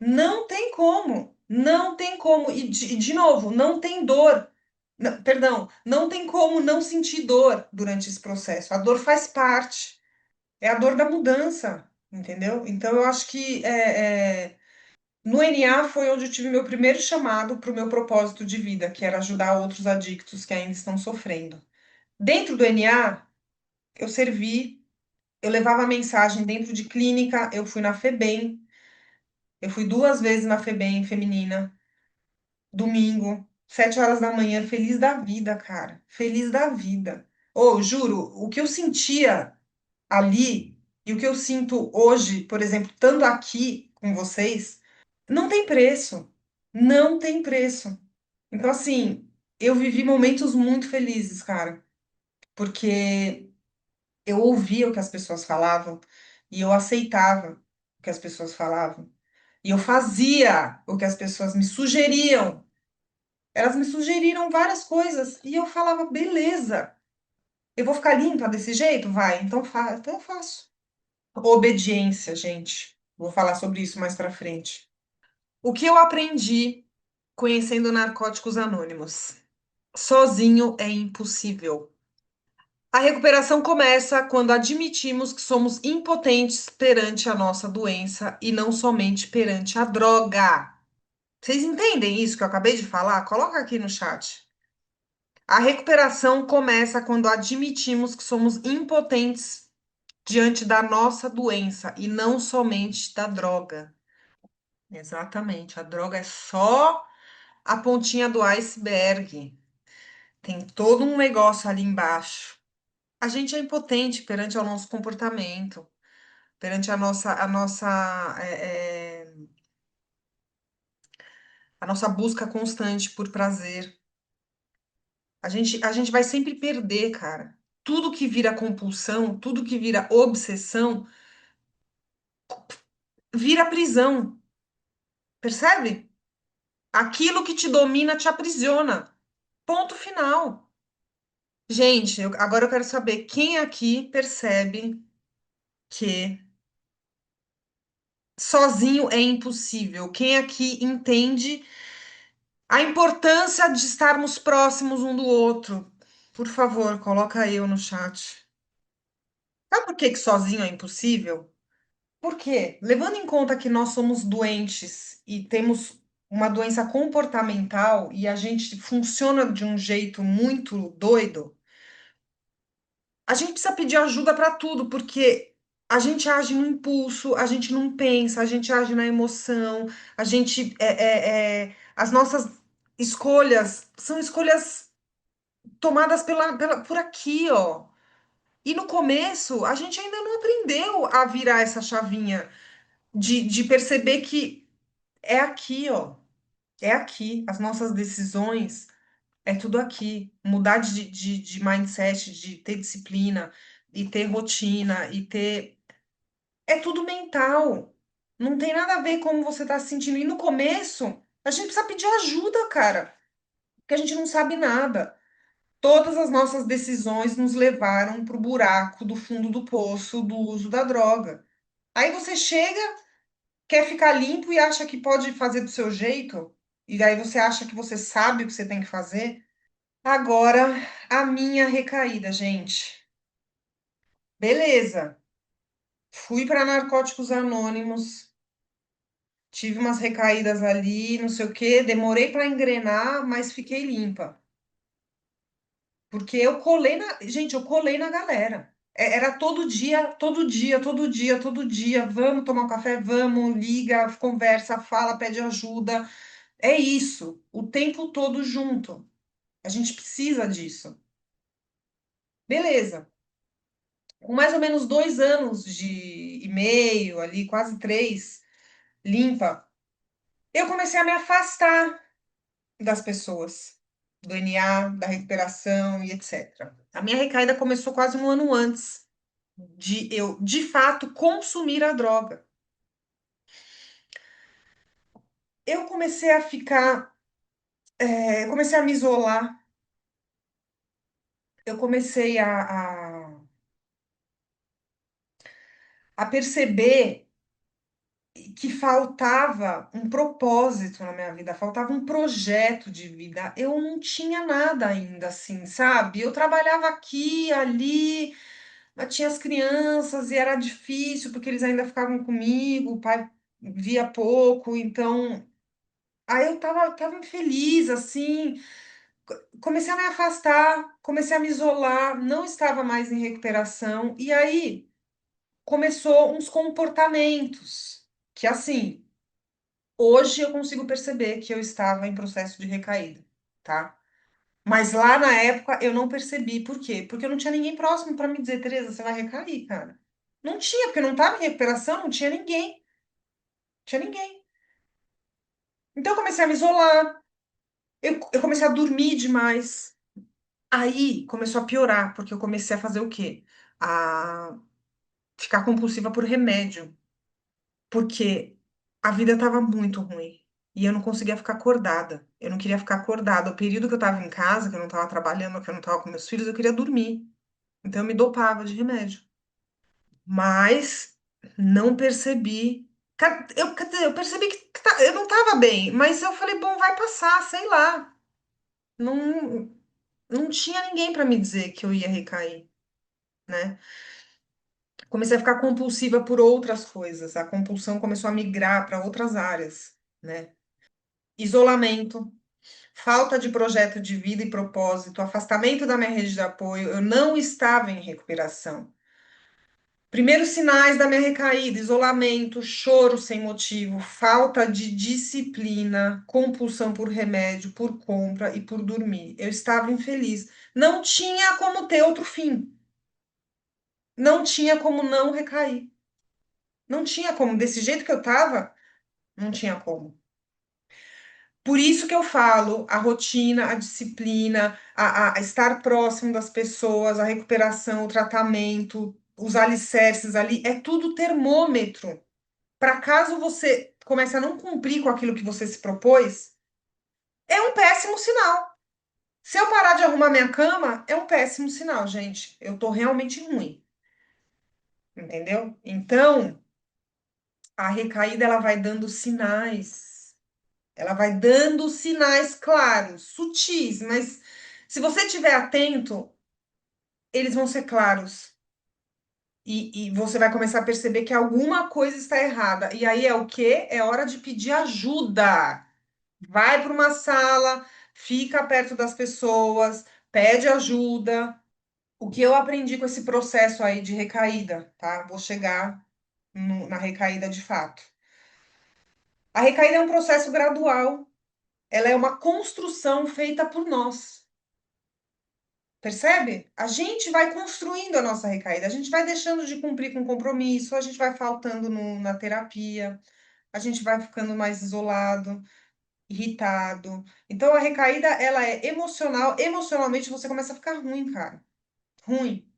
Não tem como, não tem como. E de novo, não tem dor. Perdão, não tem como não sentir dor durante esse processo. A dor faz parte. É a dor da mudança, entendeu? Então, eu acho que no NA foi onde eu tive meu primeiro chamado para o meu propósito de vida, que era ajudar outros adictos que ainda estão sofrendo. Dentro do NA, eu servi, eu levava mensagem dentro de clínica, eu fui na FEBEM, eu fui 2 vezes na FEBEM feminina, domingo, 7 horas da manhã, feliz da vida, cara, feliz da vida. Ô, juro, o que eu sentia ali e o que eu sinto hoje, por exemplo, estando aqui com vocês, não tem preço. Não tem preço. Então, assim, eu vivi momentos muito felizes, cara, porque eu ouvia o que as pessoas falavam e eu aceitava o que as pessoas falavam. E eu fazia o que as pessoas me sugeriam. Elas me sugeriram várias coisas e eu falava, beleza, eu vou ficar limpa desse jeito? Vai, então eu faço. Obediência, gente. Vou falar sobre isso mais pra frente. O que eu aprendi conhecendo Narcóticos Anônimos? Sozinho é impossível. A recuperação começa quando admitimos que somos impotentes perante a nossa doença e não somente perante a droga. Vocês entendem isso que eu acabei de falar? Coloca aqui no chat. A recuperação começa quando admitimos que somos impotentes diante da nossa doença e não somente da droga. Exatamente, a droga é só a pontinha do iceberg. Tem todo um negócio ali embaixo. A gente é impotente perante o nosso comportamento, perante a nossa busca constante por prazer. A gente vai sempre perder, cara. Tudo que vira compulsão, tudo que vira obsessão, vira prisão. Percebe? Aquilo que te domina te aprisiona. Ponto final. Gente, agora eu quero saber quem aqui percebe que sozinho é impossível. Quem aqui entende a importância de estarmos próximos um do outro? Por favor, coloca eu no chat. Sabe por que que sozinho é impossível? Por quê? Levando em conta que nós somos doentes e temos uma doença comportamental e a gente funciona de um jeito muito doido, a gente precisa pedir ajuda para tudo, porque a gente age no impulso, a gente não pensa, a gente age na emoção, as nossas escolhas são escolhas tomadas por aqui, ó. E no começo, a gente ainda não aprendeu a virar essa chavinha de perceber que é aqui, ó. É aqui. As nossas decisões é tudo aqui. Mudar de mindset, de ter disciplina, e ter rotina, e ter. É tudo mental. Não tem nada a ver como você está se sentindo. E no começo, a gente precisa pedir ajuda, cara, porque a gente não sabe nada. Todas as nossas decisões nos levaram para o buraco do fundo do poço do uso da droga. Aí você chega, quer ficar limpo e acha que pode fazer do seu jeito, e aí você acha que você sabe o que você tem que fazer. Agora, a minha recaída, gente. Beleza. Fui para Narcóticos Anônimos, tive umas recaídas ali, não sei o quê, demorei para engrenar, mas fiquei limpa. Porque eu colei na. Gente, eu colei na galera. Era todo dia, todo dia, todo dia, todo dia. Vamos tomar um café? Vamos, liga, conversa, fala, pede ajuda. É isso, o tempo todo junto. A gente precisa disso. Beleza. Com mais ou menos 2 anos e meio ali, quase 3, limpa, eu comecei a me afastar das pessoas, do NA, da recuperação e etc. A minha recaída começou quase um ano antes. de eu, de fato, consumir a droga. Eu comecei a ficar, comecei a me isolar, eu comecei a perceber que faltava um propósito na minha vida, faltava um projeto de vida. Eu não tinha nada ainda, assim, sabe? Eu trabalhava aqui, ali, mas tinha as crianças e era difícil porque eles ainda ficavam comigo, o pai via pouco, então. Aí eu tava infeliz, assim, comecei a me afastar, comecei a me isolar, não estava mais em recuperação, e aí começou uns comportamentos que, assim, hoje eu consigo perceber que eu estava em processo de recaída, tá? Mas lá na época eu não percebi. Por quê? Porque eu não tinha ninguém próximo para me dizer, Tereza, você vai recair, cara. Não tinha, porque eu não estava em recuperação, não tinha ninguém. Não tinha ninguém. Então eu comecei a me isolar, eu comecei a dormir demais. Aí começou a piorar, porque eu comecei a fazer o quê? A ficar compulsiva por remédio. Porque a vida estava muito ruim. E eu não conseguia ficar acordada. Eu não queria ficar acordada. O período que eu estava em casa, que eu não estava trabalhando, que eu não estava com meus filhos, eu queria dormir. Então eu me dopava de remédio. Mas não percebi. Quer dizer, eu percebi que eu não estava bem, mas eu falei, bom, vai passar, sei lá. Não, não tinha ninguém para me dizer que eu ia recair, né? Comecei a ficar compulsiva por outras coisas. A compulsão começou a migrar para outras áreas, né? Isolamento, falta de projeto de vida e propósito, afastamento da minha rede de apoio. Eu não estava em recuperação. Primeiros sinais da minha recaída: isolamento, choro sem motivo, falta de disciplina, compulsão por remédio, por compra e por dormir. Eu estava infeliz. Não tinha como ter outro fim. Não tinha como não recair. Não tinha como. Desse jeito que eu estava, não tinha como. Por isso que eu falo, a rotina, a disciplina, a estar próximo das pessoas, a recuperação, o tratamento, os alicerces ali, é tudo termômetro. Para caso você comece a não cumprir com aquilo que você se propôs, é um péssimo sinal. Se eu parar de arrumar minha cama, é um péssimo sinal, gente. Eu tô realmente ruim, entendeu? Então, a recaída ela vai dando sinais. Ela vai dando sinais claros, sutis, mas se você estiver atento, eles vão ser claros. E você vai começar a perceber que alguma coisa está errada. E aí é o quê? É hora de pedir ajuda. Vai para uma sala, fica perto das pessoas, pede ajuda. O que eu aprendi com esse processo aí de recaída, tá? Vou chegar na recaída de fato. A recaída é um processo gradual. Ela é uma construção feita por nós. Percebe? A gente vai construindo a nossa recaída, a gente vai deixando de cumprir com compromisso, a gente vai faltando na terapia, a gente vai ficando mais isolado, irritado. Então a recaída, ela é emocional, emocionalmente você começa a ficar ruim, cara. Ruim.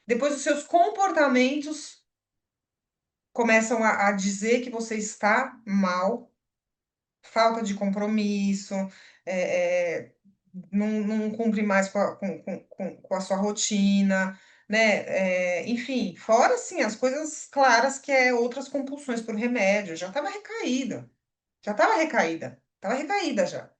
Depois os seus comportamentos começam a dizer que você está mal, falta de compromisso, é, não cumpre mais com a sua rotina, né? Enfim, fora assim, as coisas claras que é outras compulsões por remédio. Já estava recaída, estava recaída já.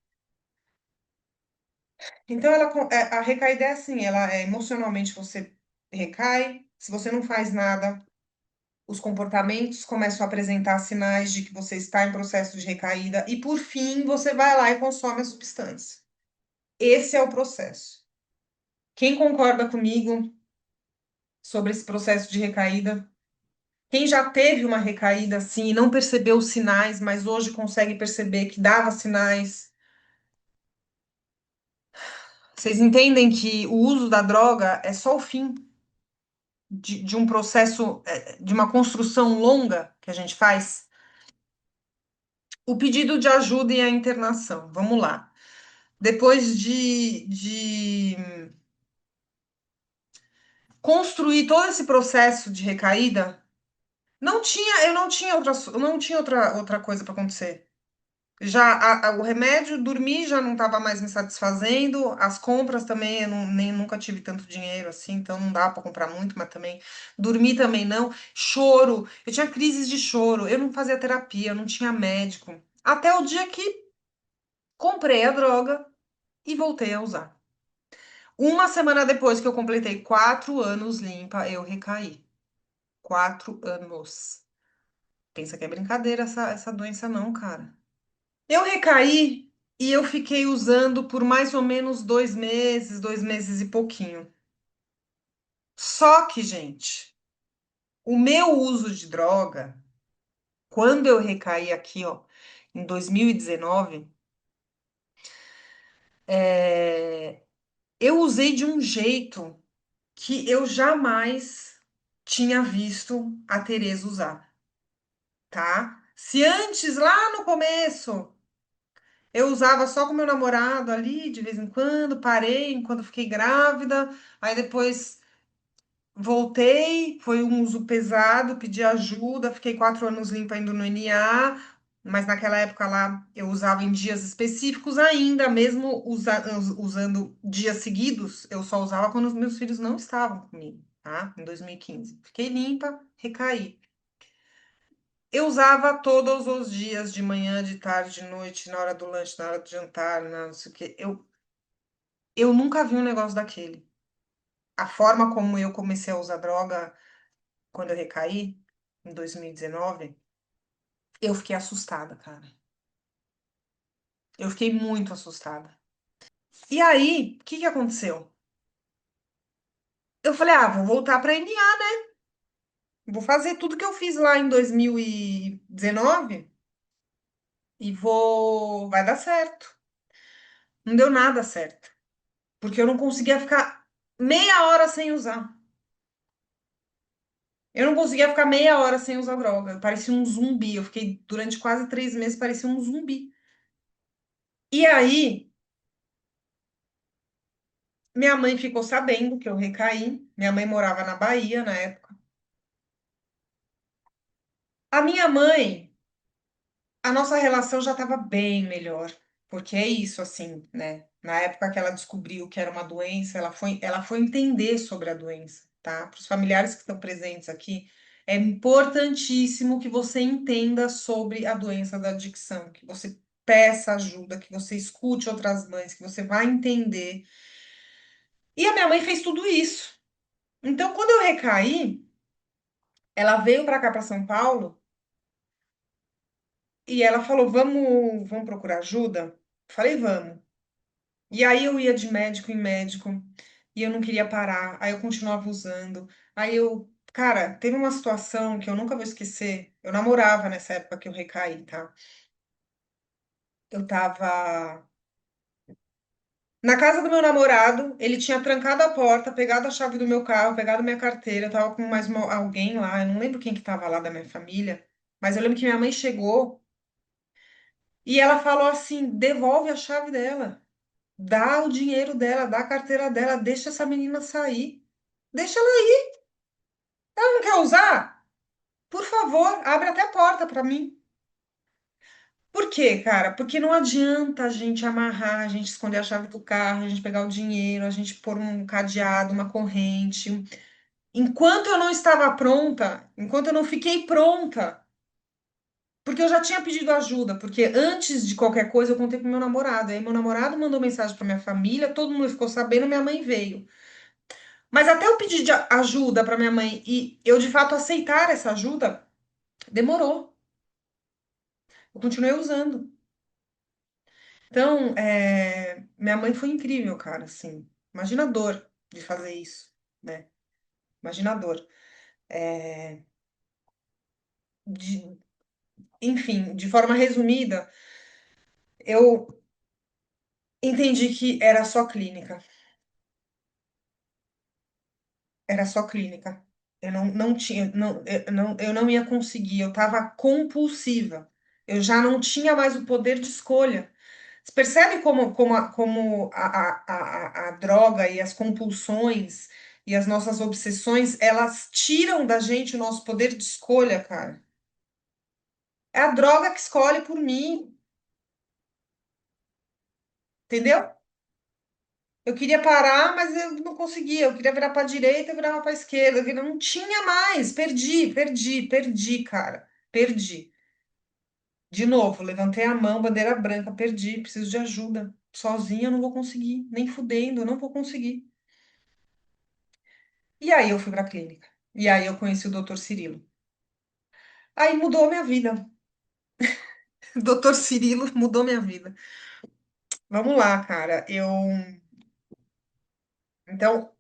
Então a recaída é assim, ela é emocionalmente você recai, se você não faz nada, os comportamentos começam a apresentar sinais de que você está em processo de recaída e por fim você vai lá e consome a substância. Esse é o processo. Quem concorda comigo sobre esse processo de recaída? Quem já teve uma recaída assim e não percebeu os sinais, mas hoje consegue perceber que dava sinais? Vocês entendem que o uso da droga é só o fim de um processo, de uma construção longa que a gente faz? O pedido de ajuda e a internação. Vamos lá. Depois construir todo esse processo de recaída, eu não tinha outra coisa para acontecer. Já o remédio, dormir já não estava mais me satisfazendo, as compras também, eu nem, nunca tive tanto dinheiro assim, então não dá para comprar muito, mas também dormir também não. Choro, eu tinha crises de choro, eu não fazia terapia, eu não tinha médico. Até o dia que comprei a droga e voltei a usar. Uma semana depois que eu completei 4 anos limpa, eu recaí. 4 anos. Pensa que é brincadeira essa doença, não, cara. Eu recaí e eu fiquei usando por mais ou menos 2 meses, 2 meses e pouquinho. Só que, gente, o meu uso de droga, quando eu recaí aqui, ó, em 2019, eu usei de um jeito que eu jamais tinha visto a Tereza usar, tá? Se antes, lá no começo, eu usava só com meu namorado ali, de vez em quando, parei quando fiquei grávida, aí depois voltei, foi um uso pesado, pedi ajuda, fiquei 4 anos limpa indo no NA, mas naquela época lá eu usava em dias específicos ainda, mesmo usando dias seguidos, eu só usava quando os meus filhos não estavam comigo, tá? Em 2015. Fiquei limpa, recaí. Eu usava todos os dias, de manhã, de tarde, de noite, na hora do lanche, na hora do jantar, não sei o quê. Eu nunca vi um negócio daquele. A forma como eu comecei a usar droga quando eu recaí, em 2019, eu fiquei assustada, cara. Eu fiquei muito assustada. E aí, o que que aconteceu? Eu falei, vou voltar pra NA, vou fazer tudo que eu fiz lá em 2019 e vou. Vai dar certo. Não deu nada certo. Porque eu não conseguia ficar meia hora sem usar. Eu não conseguia ficar meia hora sem usar droga. Eu parecia um zumbi. Eu fiquei durante quase 3 meses, parecia um zumbi. E aí, minha mãe ficou sabendo que eu recaí. Minha mãe morava na Bahia na época. A minha mãe, a nossa relação já estava bem melhor. Porque é isso, assim, né? Na época que ela descobriu que era uma doença, ela foi entender sobre a doença, tá? Para os familiares que estão presentes aqui, é importantíssimo que você entenda sobre a doença da adicção, que você peça ajuda, que você escute outras mães, que você vai entender. E a minha mãe fez tudo isso. Então, quando eu recaí, ela veio para cá, para São Paulo, e ela falou: vamos procurar ajuda? Falei, vamos. E aí eu ia de médico em médico, e eu não queria parar, aí eu continuava usando. Cara, teve uma situação que eu nunca vou esquecer. Eu namorava nessa época que eu recaí, tá? Eu tava na casa do meu namorado, ele tinha trancado a porta, pegado a chave do meu carro, pegado minha carteira, eu tava com mais alguém lá, eu não lembro quem que tava lá da minha família, mas eu lembro que minha mãe chegou. E ela falou assim: devolve a chave dela, dá o dinheiro dela, dá a carteira dela, deixa essa menina sair. Deixa ela aí. Ela não quer usar? Por favor, abre até a porta para mim. Por quê, cara? Porque não adianta a gente amarrar, a gente esconder a chave do carro, a gente pegar o dinheiro, a gente pôr um cadeado, uma corrente. Enquanto eu não estava pronta, enquanto eu não fiquei pronta, porque eu já tinha pedido ajuda, porque antes de qualquer coisa eu contei pro meu namorado. Aí meu namorado mandou mensagem pra minha família, todo mundo ficou sabendo, minha mãe veio. Mas até eu pedir ajuda pra minha mãe e eu de fato aceitar essa ajuda, demorou. Eu continuei usando. Então, minha mãe foi incrível, cara, assim. Imagina a dor de fazer isso, né? Imagina a dor. É, de- enfim, de forma resumida, eu entendi que era só clínica. Era só clínica. Eu não tinha, eu não ia conseguir, eu estava compulsiva. Eu já não tinha mais o poder de escolha. Você percebe como a droga e as compulsões e as nossas obsessões, elas tiram da gente o nosso poder de escolha, cara. É a droga que escolhe por mim, entendeu? Eu queria parar, mas eu não conseguia. Eu queria virar para a direita, eu virava para a esquerda. Não tinha mais. Perdi, cara. Perdi. De novo, levantei a mão, bandeira branca, perdi. Preciso de ajuda. Sozinha eu não vou conseguir. Nem fudendo, eu não vou conseguir. E aí eu fui para a clínica. E aí eu conheci o Dr. Cirilo. Aí mudou minha vida. O Dr. Cirilo mudou minha vida. Vamos lá, cara. Então,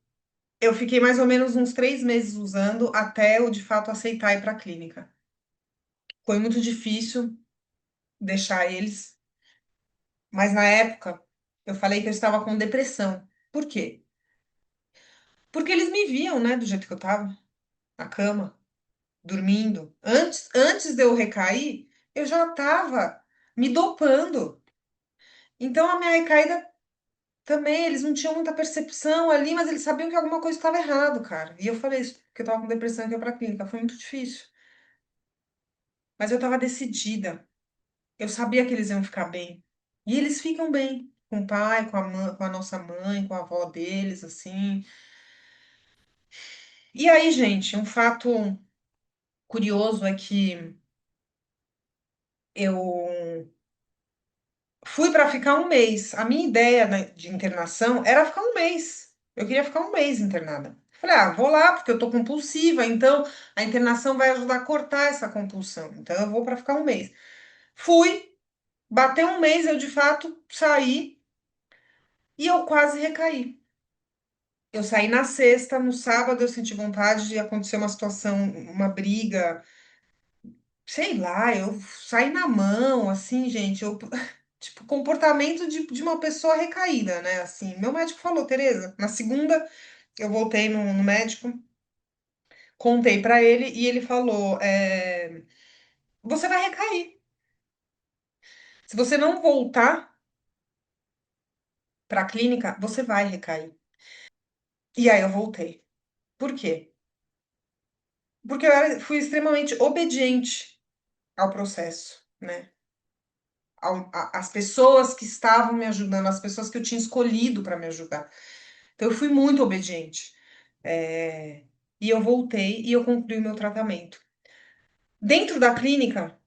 eu fiquei mais ou menos uns 3 meses usando até eu de fato aceitar ir para a clínica. Foi muito difícil deixar eles, mas na época eu falei que eu estava com depressão. Por quê? Porque eles me viam, né, do jeito que eu tava, na cama, dormindo. Antes de eu recair, eu já tava me dopando. Então a minha recaída também, eles não tinham muita percepção ali, mas eles sabiam que alguma coisa estava errado, cara. E eu falei isso, porque eu tava com depressão e ia pra clínica. Foi muito difícil. Mas eu tava decidida. Eu sabia que eles iam ficar bem. E eles ficam bem. Com o pai, com a mãe, com a nossa mãe, com a avó deles, assim. E aí, gente, um fato curioso é que eu fui para ficar um mês. A minha ideia, né, de internação era ficar um mês. Eu queria ficar um mês internada. Falei, ah, vou lá porque eu tô compulsiva, então a internação vai ajudar a cortar essa compulsão. Então eu vou para ficar um mês. Fui, bateu um mês, eu de fato saí e eu quase recaí. Eu saí na sexta, no sábado eu senti vontade de acontecer uma situação, uma briga, sei lá, eu saí na mão, assim, gente, eu, tipo, comportamento de uma pessoa recaída, né? Assim, meu médico falou, Tereza, na segunda eu voltei no médico, contei pra ele e ele falou, você vai recair. Se você não voltar pra clínica, você vai recair. E aí eu voltei. Por quê? Porque fui extremamente obediente ao processo, né? As pessoas que estavam me ajudando, as pessoas que eu tinha escolhido para me ajudar. Então, eu fui muito obediente. É, E eu voltei e eu concluí o meu tratamento. Dentro da clínica,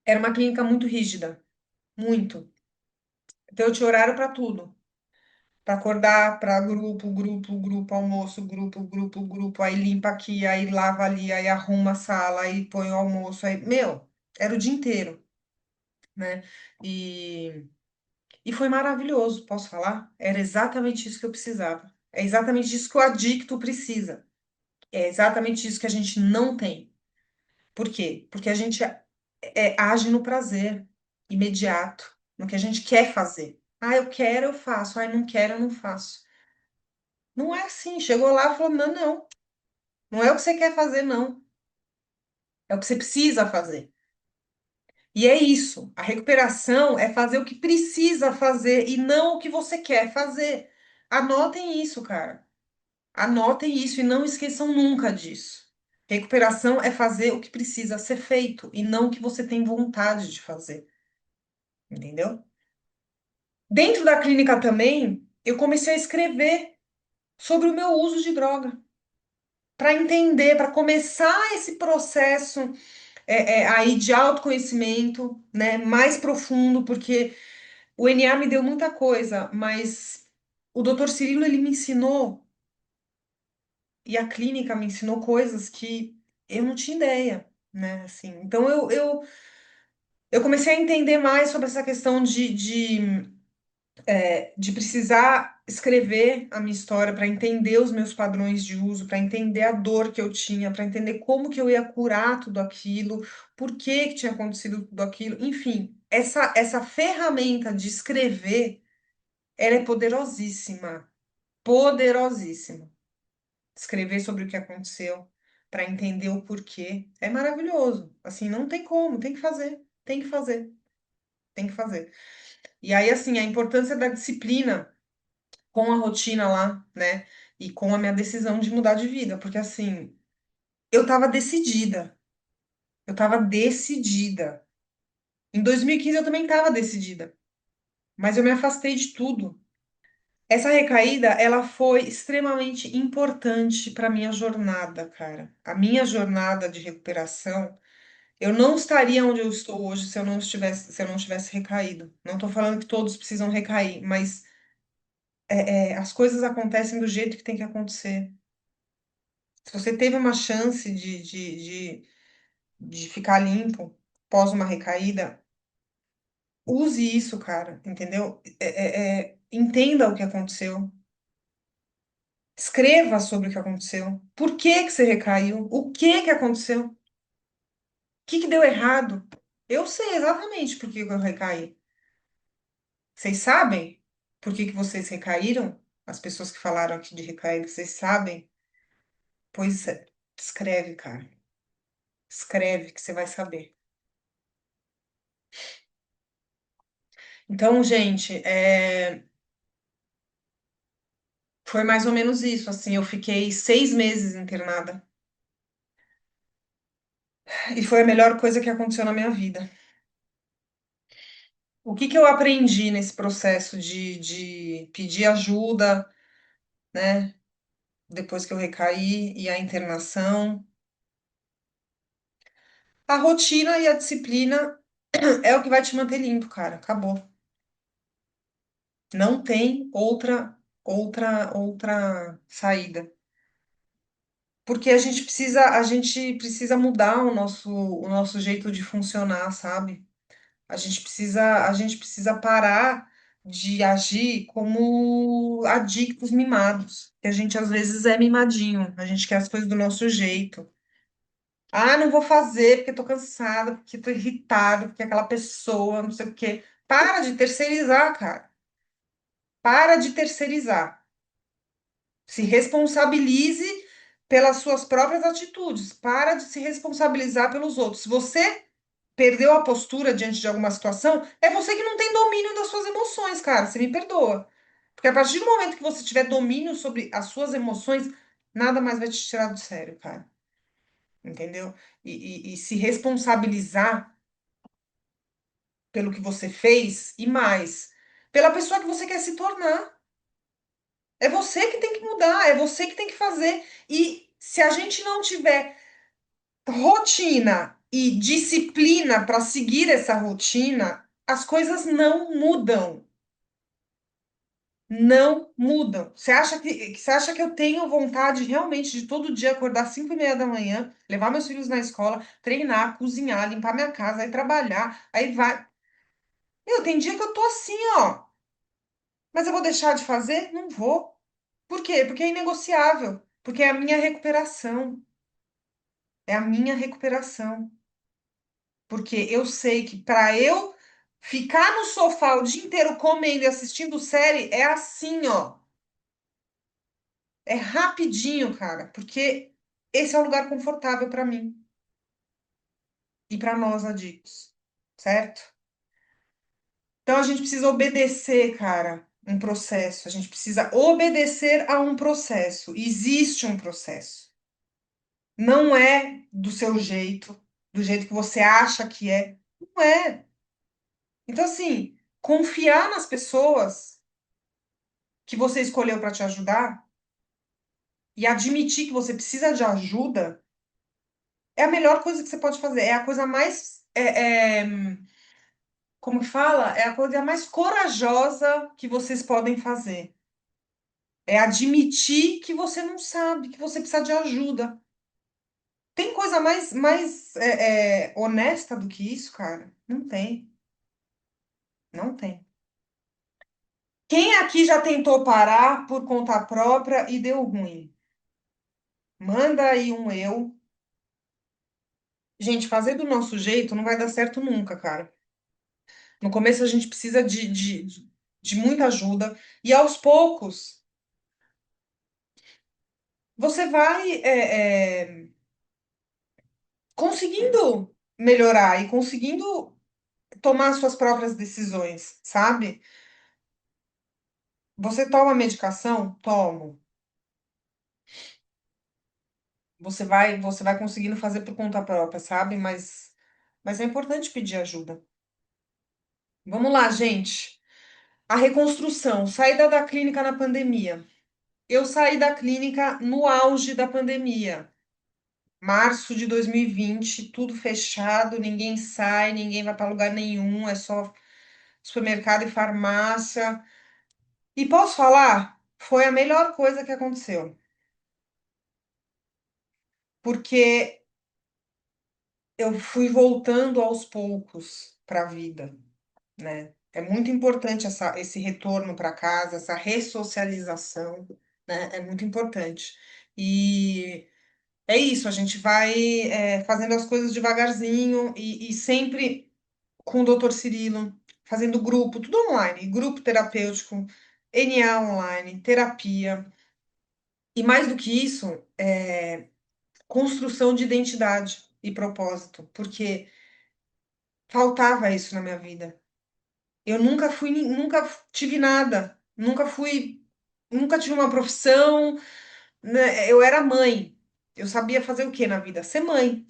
era uma clínica muito rígida, muito. Então, eu tinha horário para tudo. Para acordar, para grupo, almoço, grupo, aí limpa aqui, aí lava ali, aí arruma a sala, aí põe o almoço, aí, meu, era o dia inteiro, né? E E foi maravilhoso, posso falar? Era exatamente isso que eu precisava. É exatamente isso que o adicto precisa. É exatamente isso que a gente não tem. Por quê? Porque a gente age no prazer imediato, no que a gente quer fazer. Ah, eu quero, eu faço. Ah, não quero, eu não faço. Não é assim. Chegou lá e falou: não, não. Não é o que você quer fazer, não. É o que você precisa fazer. E é isso. A recuperação é fazer o que precisa fazer e não o que você quer fazer. Anotem isso, cara. Anotem isso e não esqueçam nunca disso. Recuperação é fazer o que precisa ser feito e não o que você tem vontade de fazer, entendeu? Dentro da clínica também, eu comecei a escrever sobre o meu uso de droga, para entender, para começar esse processo aí de autoconhecimento, né, mais profundo, porque o NA me deu muita coisa, mas o Dr. Cirilo ele me ensinou e a clínica me ensinou coisas que eu não tinha ideia, né? Assim, então eu comecei a entender mais sobre essa questão de precisar escrever a minha história para entender os meus padrões de uso, para entender a dor que eu tinha, para entender como que eu ia curar tudo aquilo, por que que tinha acontecido tudo aquilo, enfim, essa ferramenta de escrever, ela é poderosíssima, poderosíssima. Escrever sobre o que aconteceu, para entender o porquê. É maravilhoso. Assim, não tem como, tem que fazer, tem que fazer, tem que fazer. E aí, assim, a importância da disciplina com a rotina lá, né? e com a minha decisão de mudar de vida, porque assim, eu estava decidida. Eu estava decidida. Em 2015 eu também estava decidida, mas eu me afastei de tudo. Essa recaída, ela foi extremamente importante para minha jornada, cara. A minha jornada de recuperação, eu não estaria onde eu estou hoje se eu não tivesse recaído. Não estou falando que todos precisam recair, mas as coisas acontecem do jeito que tem que acontecer. Se você teve uma chance de ficar limpo após uma recaída, use isso, cara, entendeu? Entenda o que aconteceu. Escreva sobre o que aconteceu. Por que que você recaiu? O que que aconteceu? O que que deu errado? Eu sei exatamente por que que eu recaí. Vocês sabem por que que vocês recaíram? As pessoas que falaram aqui de recair, vocês sabem? Pois é, escreve, cara. Escreve que você vai saber. Então, gente, foi mais ou menos isso. Assim, eu fiquei 6 meses internada e foi a melhor coisa que aconteceu na minha vida. O que que eu aprendi nesse processo de pedir ajuda, né? Depois que eu recaí e a internação. A rotina e a disciplina é o que vai te manter limpo, cara. Acabou. Não tem outra saída. Porque a gente precisa mudar o nosso jeito de funcionar, sabe? A gente precisa parar de agir como adictos mimados. Que a gente às vezes é mimadinho, a gente quer as coisas do nosso jeito. Ah, não vou fazer porque tô cansada, porque tô irritada, porque aquela pessoa, não sei o quê. Para de terceirizar, cara. Para de terceirizar. Se responsabilize pelas suas próprias atitudes. Para de se responsabilizar pelos outros. Se você perdeu a postura diante de alguma situação, é você que não tem domínio das suas emoções, cara. Você me perdoa. Porque a partir do momento que você tiver domínio sobre as suas emoções, nada mais vai te tirar do sério, cara. Entendeu? E se responsabilizar pelo que você fez e mais, pela pessoa que você quer se tornar. É você que tem que mudar, é você que tem que fazer. E se a gente não tiver rotina e disciplina para seguir essa rotina, as coisas não mudam. Não mudam. Você acha que eu tenho vontade realmente de todo dia acordar 5:30 da manhã, levar meus filhos na escola, treinar, cozinhar, limpar minha casa, aí trabalhar, aí vai. Tem dia que eu tô assim, ó. Mas eu vou deixar de fazer? Não vou. Por quê? Porque é inegociável. Porque é a minha recuperação. É a minha recuperação. Porque eu sei que para eu ficar no sofá o dia inteiro comendo e assistindo série, é assim, ó. É rapidinho, cara. Porque esse é o lugar confortável para mim e para nós adictos. Certo? Então a gente precisa obedecer, cara, um processo. A gente precisa obedecer a um processo. Existe um processo. Não é do seu jeito, do jeito que você acha que é. Não é. Então, assim, confiar nas pessoas que você escolheu para te ajudar e admitir que você precisa de ajuda é a melhor coisa que você pode fazer. É a coisa mais. Como fala? É a coisa mais corajosa que vocês podem fazer. É admitir que você não sabe, que você precisa de ajuda. Tem coisa mais honesta do que isso, cara? Não tem. Não tem. Quem aqui já tentou parar por conta própria e deu ruim? Manda aí um eu. Gente, fazer do nosso jeito não vai dar certo nunca, cara. No começo a gente precisa de muita ajuda e aos poucos você vai conseguindo melhorar e conseguindo tomar suas próprias decisões, sabe? Você toma medicação? Tomo. você vai conseguindo fazer por conta própria, sabe? Mas é importante pedir ajuda. Vamos lá, gente. A reconstrução, saída da clínica na pandemia. Eu saí da clínica no auge da pandemia, março de 2020, tudo fechado, ninguém sai, ninguém vai para lugar nenhum, é só supermercado e farmácia. E posso falar? Foi a melhor coisa que aconteceu, porque eu fui voltando aos poucos para a vida, né? É muito importante esse retorno para casa, essa ressocialização, né? É muito importante. E é isso, a gente vai fazendo as coisas devagarzinho e sempre com o Dr. Cirilo, fazendo grupo, tudo online, grupo terapêutico, NA online, terapia. E mais do que isso, construção de identidade e propósito, porque faltava isso na minha vida. Eu nunca fui, nunca tive nada, nunca tive uma profissão, né? Eu era mãe. Eu sabia fazer o quê na vida? Ser mãe,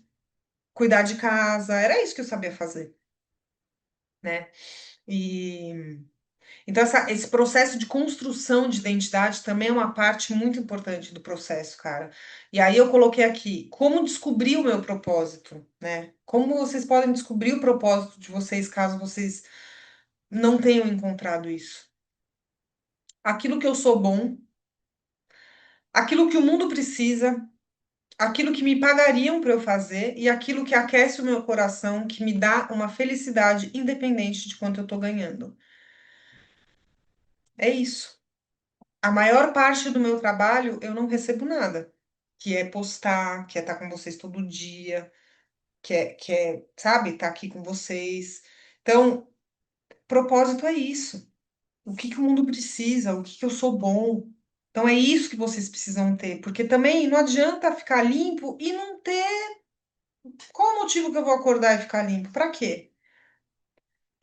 cuidar de casa, era isso que eu sabia fazer, né? E então esse processo de construção de identidade também é uma parte muito importante do processo, cara. E aí eu coloquei aqui, como descobrir o meu propósito, né? Como vocês podem descobrir o propósito de vocês caso vocês não tenham encontrado isso? Aquilo que eu sou bom, aquilo que o mundo precisa, aquilo que me pagariam para eu fazer e aquilo que aquece o meu coração, que me dá uma felicidade independente de quanto eu tô ganhando. É isso. A maior parte do meu trabalho eu não recebo nada, que é postar, que é estar com vocês todo dia, sabe, estar aqui com vocês. Então, propósito é isso. O que que o mundo precisa, o que que eu sou bom. Então, é isso que vocês precisam ter, porque também não adianta ficar limpo e não ter. Qual o motivo que eu vou acordar e ficar limpo? Pra quê?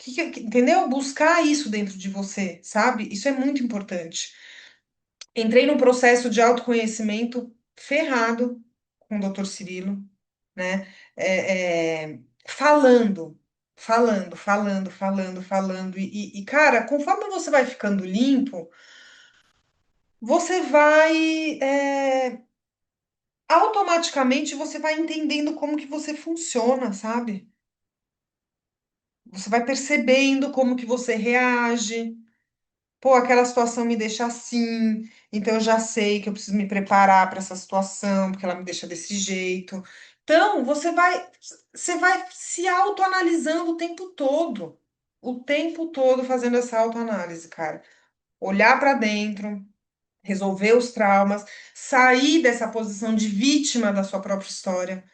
Entendeu? Buscar isso dentro de você, sabe? Isso é muito importante. Entrei num processo de autoconhecimento ferrado com o Dr. Cirilo, né? Falando, falando. Cara, conforme você vai ficando limpo, você vai, automaticamente você vai entendendo como que você funciona, sabe? Você vai percebendo como que você reage. Pô, aquela situação me deixa assim, então eu já sei que eu preciso me preparar para essa situação, porque ela me deixa desse jeito. Então, você vai se autoanalisando o tempo todo fazendo essa autoanálise, cara. Olhar para dentro, resolver os traumas, sair dessa posição de vítima da sua própria história.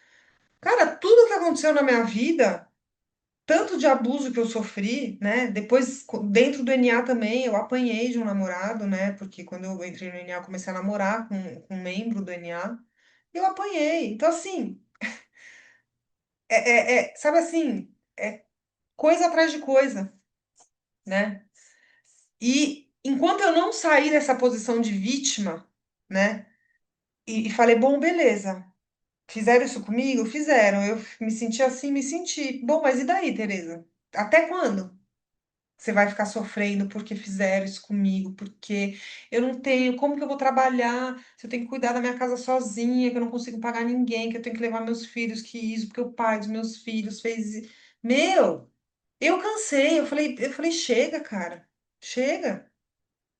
Cara, tudo que aconteceu na minha vida tanto de abuso que eu sofri, né? Depois, dentro do NA também, eu apanhei de um namorado, né? Porque quando eu entrei no NA, eu comecei a namorar com um membro do NA. Eu apanhei. Então, assim, sabe assim, é coisa atrás de coisa, né? E enquanto eu não saí dessa posição de vítima, né? E falei, bom, beleza. Fizeram isso comigo? Fizeram. Eu me senti assim, me senti. Bom, mas e daí, Tereza? Até quando? Você vai ficar sofrendo porque fizeram isso comigo, porque eu não tenho, como que eu vou trabalhar se eu tenho que cuidar da minha casa sozinha, que eu não consigo pagar ninguém, que eu tenho que levar meus filhos, que isso, porque o pai dos meus filhos fez. Meu, eu cansei, eu falei, chega, cara, chega,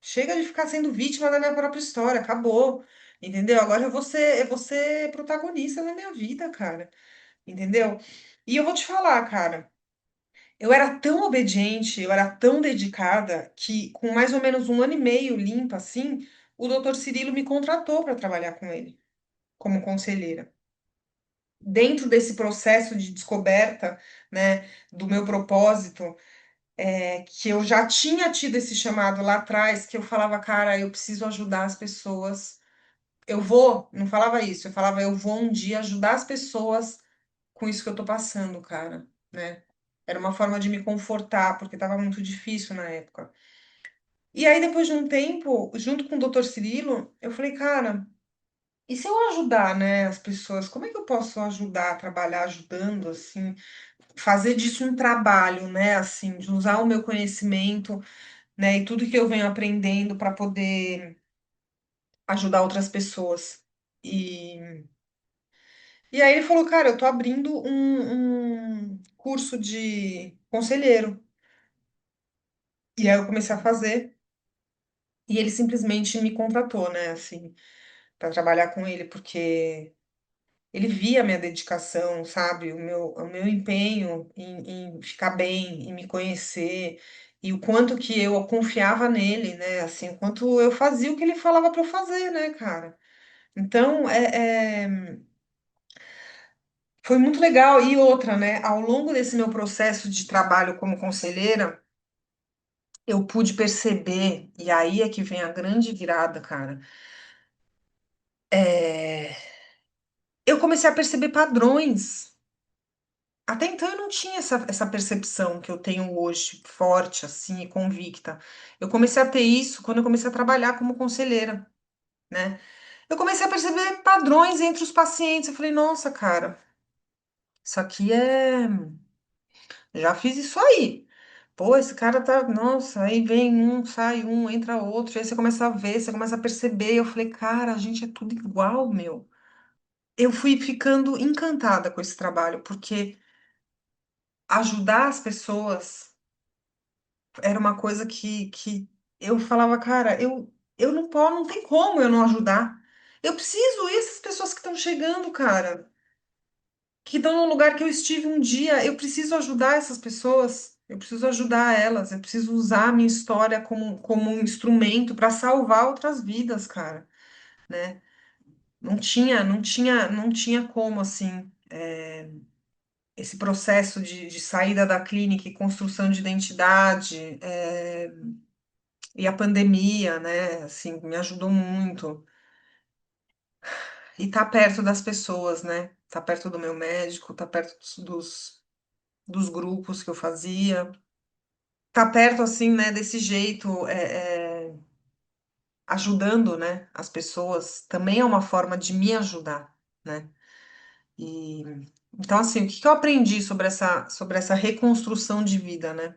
chega de ficar sendo vítima da minha própria história, acabou, entendeu? Agora eu vou ser protagonista da minha vida, cara, entendeu? E eu vou te falar, cara. Eu era tão obediente, eu era tão dedicada, que com mais ou menos um ano e meio limpa assim, o doutor Cirilo me contratou para trabalhar com ele, como conselheira. Dentro desse processo de descoberta, né, do meu propósito, que eu já tinha tido esse chamado lá atrás, que eu falava, cara, eu preciso ajudar as pessoas. Eu vou, não falava isso, eu falava, eu vou um dia ajudar as pessoas com isso que eu tô passando, cara, né? Era uma forma de me confortar, porque estava muito difícil na época. E aí, depois de um tempo, junto com o Dr. Cirilo, eu falei, cara, E se eu ajudar, né, as pessoas, como é que eu posso ajudar, trabalhar ajudando, assim, fazer disso um trabalho, né, assim, de usar o meu conhecimento, né, e tudo que eu venho aprendendo para poder ajudar outras pessoas. E aí ele falou, cara, eu tô abrindo um curso de conselheiro. E aí eu comecei a fazer, e ele simplesmente me contratou, né, assim, para trabalhar com ele, porque ele via a minha dedicação, sabe? O meu empenho em ficar bem, em me conhecer, e o quanto que eu confiava nele, né? Assim, o quanto eu fazia o que ele falava para eu fazer, né, cara? Então, foi muito legal. E outra, né? Ao longo desse meu processo de trabalho como conselheira, eu pude perceber, e aí é que vem a grande virada, cara. É, eu comecei a perceber padrões. Até então eu não tinha essa percepção que eu tenho hoje, forte, assim, e convicta. Eu comecei a ter isso quando eu comecei a trabalhar como conselheira, né? Eu comecei a perceber padrões entre os pacientes. Eu falei, nossa, cara, isso aqui é. Já fiz isso aí. Pô, esse cara tá. Nossa, aí vem um, sai um, entra outro. Aí você começa a ver, você começa a perceber. Eu falei, cara, a gente é tudo igual, meu. Eu fui ficando encantada com esse trabalho, porque ajudar as pessoas era uma coisa que eu falava, cara, eu não posso, não tem como eu não ajudar. Eu preciso, e essas pessoas que estão chegando, cara, que estão no lugar que eu estive um dia, eu preciso ajudar essas pessoas, eu preciso ajudar elas, eu preciso usar a minha história como um instrumento para salvar outras vidas, cara, né? Não tinha como, assim, esse processo de saída da clínica e construção de identidade, e a pandemia, né, assim, me ajudou muito. E tá perto das pessoas, né? Tá perto do meu médico, tá perto dos grupos que eu fazia. Tá perto, assim, né, desse jeito, ajudando, né, as pessoas. Também é uma forma de me ajudar, né? E, então, assim, o que que eu aprendi sobre essa reconstrução de vida, né?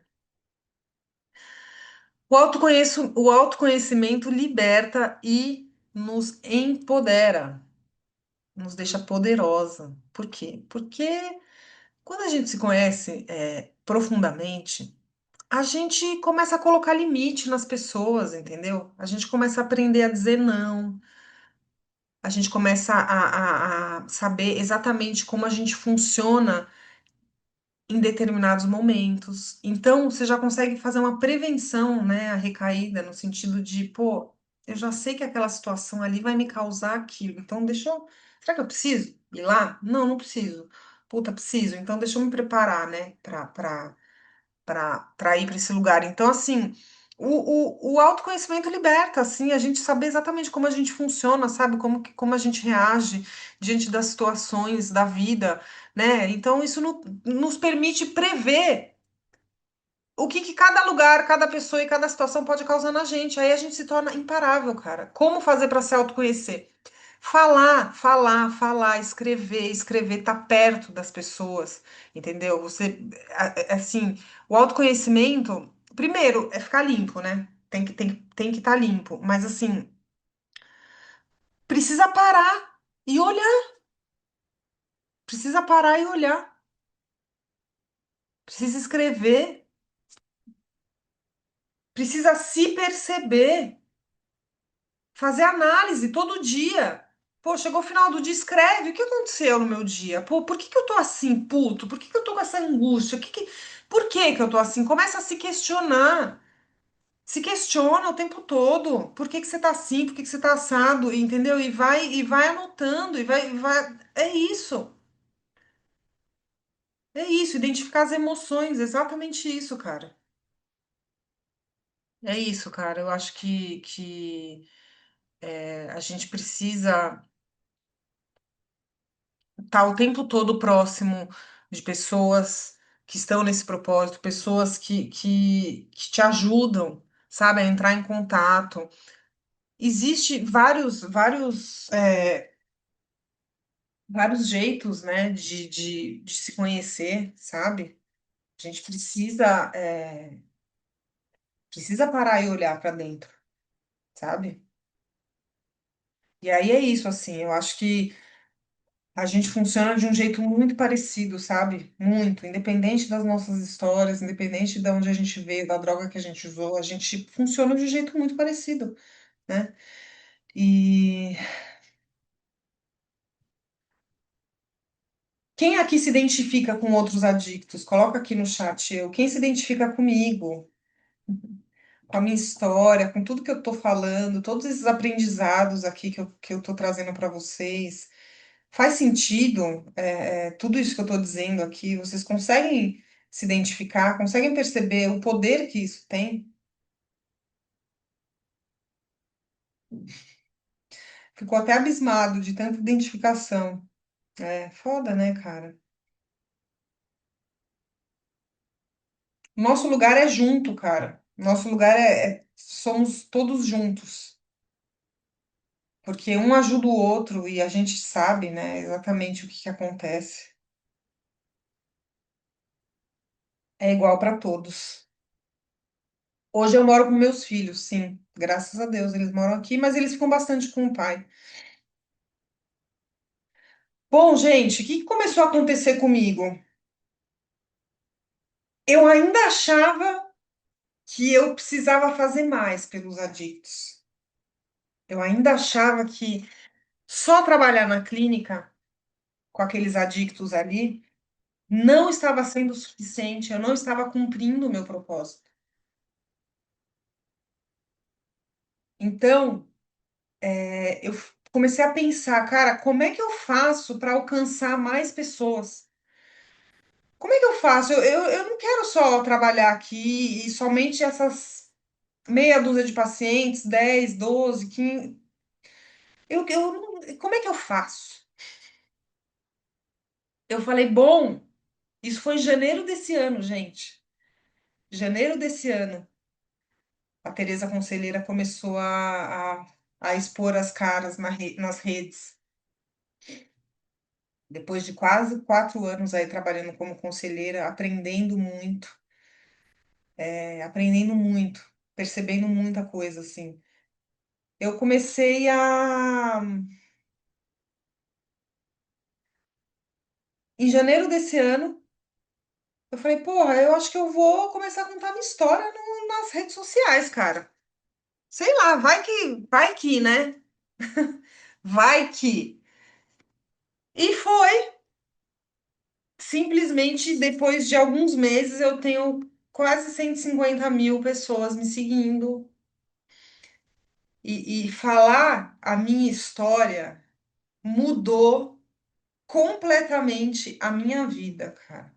O autoconhecimento liberta e nos empodera. Nos deixa poderosa. Por quê? Porque quando a gente se conhece profundamente, a gente começa a colocar limite nas pessoas, entendeu? A gente começa a aprender a dizer não, a gente começa a saber exatamente como a gente funciona em determinados momentos. Então, você já consegue fazer uma prevenção, né, a recaída, no sentido de, pô, eu já sei que aquela situação ali vai me causar aquilo, então deixa eu. Será que eu preciso ir lá? Não, não preciso. Puta, preciso, então deixa eu me preparar, né, para ir para esse lugar. Então, assim. O autoconhecimento liberta, assim, a gente saber exatamente como a gente funciona, sabe? Como a gente reage diante das situações da vida, né? Então, isso nos permite prever o que cada lugar, cada pessoa e cada situação pode causar na gente. Aí a gente se torna imparável, cara. Como fazer para se autoconhecer? Falar, falar, falar, escrever, escrever, tá perto das pessoas, entendeu? Você, assim, o autoconhecimento, primeiro, é ficar limpo, né? Tem que estar limpo, mas assim, precisa parar e olhar, precisa parar e olhar, precisa escrever, precisa se perceber. Fazer análise todo dia. Pô, chegou o final do dia, escreve. O que aconteceu no meu dia? Pô, por que que eu tô assim, puto? Por que que eu tô com essa angústia? Por que que eu tô assim? Começa a se questionar. Se questiona o tempo todo. Por que que você tá assim? Por que que você tá assado? Entendeu? E vai anotando, e vai. É isso. É isso, identificar as emoções, exatamente isso, cara. É isso, cara. Eu acho que a gente precisa tá o tempo todo próximo de pessoas que estão nesse propósito, pessoas que te ajudam, sabe, a entrar em contato. Existe vários, vários. vários jeitos, né, de se conhecer, sabe? A gente precisa, precisa parar e olhar para dentro, sabe? E aí é isso, assim, eu acho que a gente funciona de um jeito muito parecido, sabe? Muito, independente das nossas histórias, independente de onde a gente veio, da droga que a gente usou, a gente funciona de um jeito muito parecido, né? E quem aqui se identifica com outros adictos? Coloca aqui no chat eu. Quem se identifica comigo, com a minha história, com tudo que eu tô falando, todos esses aprendizados aqui que eu tô trazendo para vocês? Faz sentido, tudo isso que eu tô dizendo aqui? Vocês conseguem se identificar? Conseguem perceber o poder que isso tem? Ficou até abismado de tanta identificação. É foda, né, cara? Nosso lugar é junto, cara. Nosso lugar somos todos juntos. Porque um ajuda o outro e a gente sabe, né, exatamente o que que acontece. É igual para todos. Hoje eu moro com meus filhos, sim. Graças a Deus, eles moram aqui, mas eles ficam bastante com o pai. Bom, gente, o que que começou a acontecer comigo? Eu ainda achava que eu precisava fazer mais pelos adictos. Eu ainda achava que só trabalhar na clínica com aqueles adictos ali não estava sendo suficiente, eu não estava cumprindo o meu propósito. Então, eu comecei a pensar, cara, como é que eu faço para alcançar mais pessoas? Como é que eu faço? Eu não quero só trabalhar aqui e somente essas meia dúzia de pacientes, 10, 12, 15. Como é que eu faço? Eu falei, bom, isso foi em janeiro desse ano, gente. Janeiro desse ano, a Tereza Conselheira começou a expor as caras nas redes. Depois de quase 4 anos aí trabalhando como conselheira, aprendendo muito, percebendo muita coisa, assim. Eu comecei em janeiro desse ano, eu falei, porra, eu acho que eu vou começar a contar minha história nas redes sociais, cara. Sei lá, vai que, né? Vai que. E foi. Simplesmente depois de alguns meses eu tenho quase 150 mil pessoas me seguindo. E falar a minha história mudou completamente a minha vida, cara.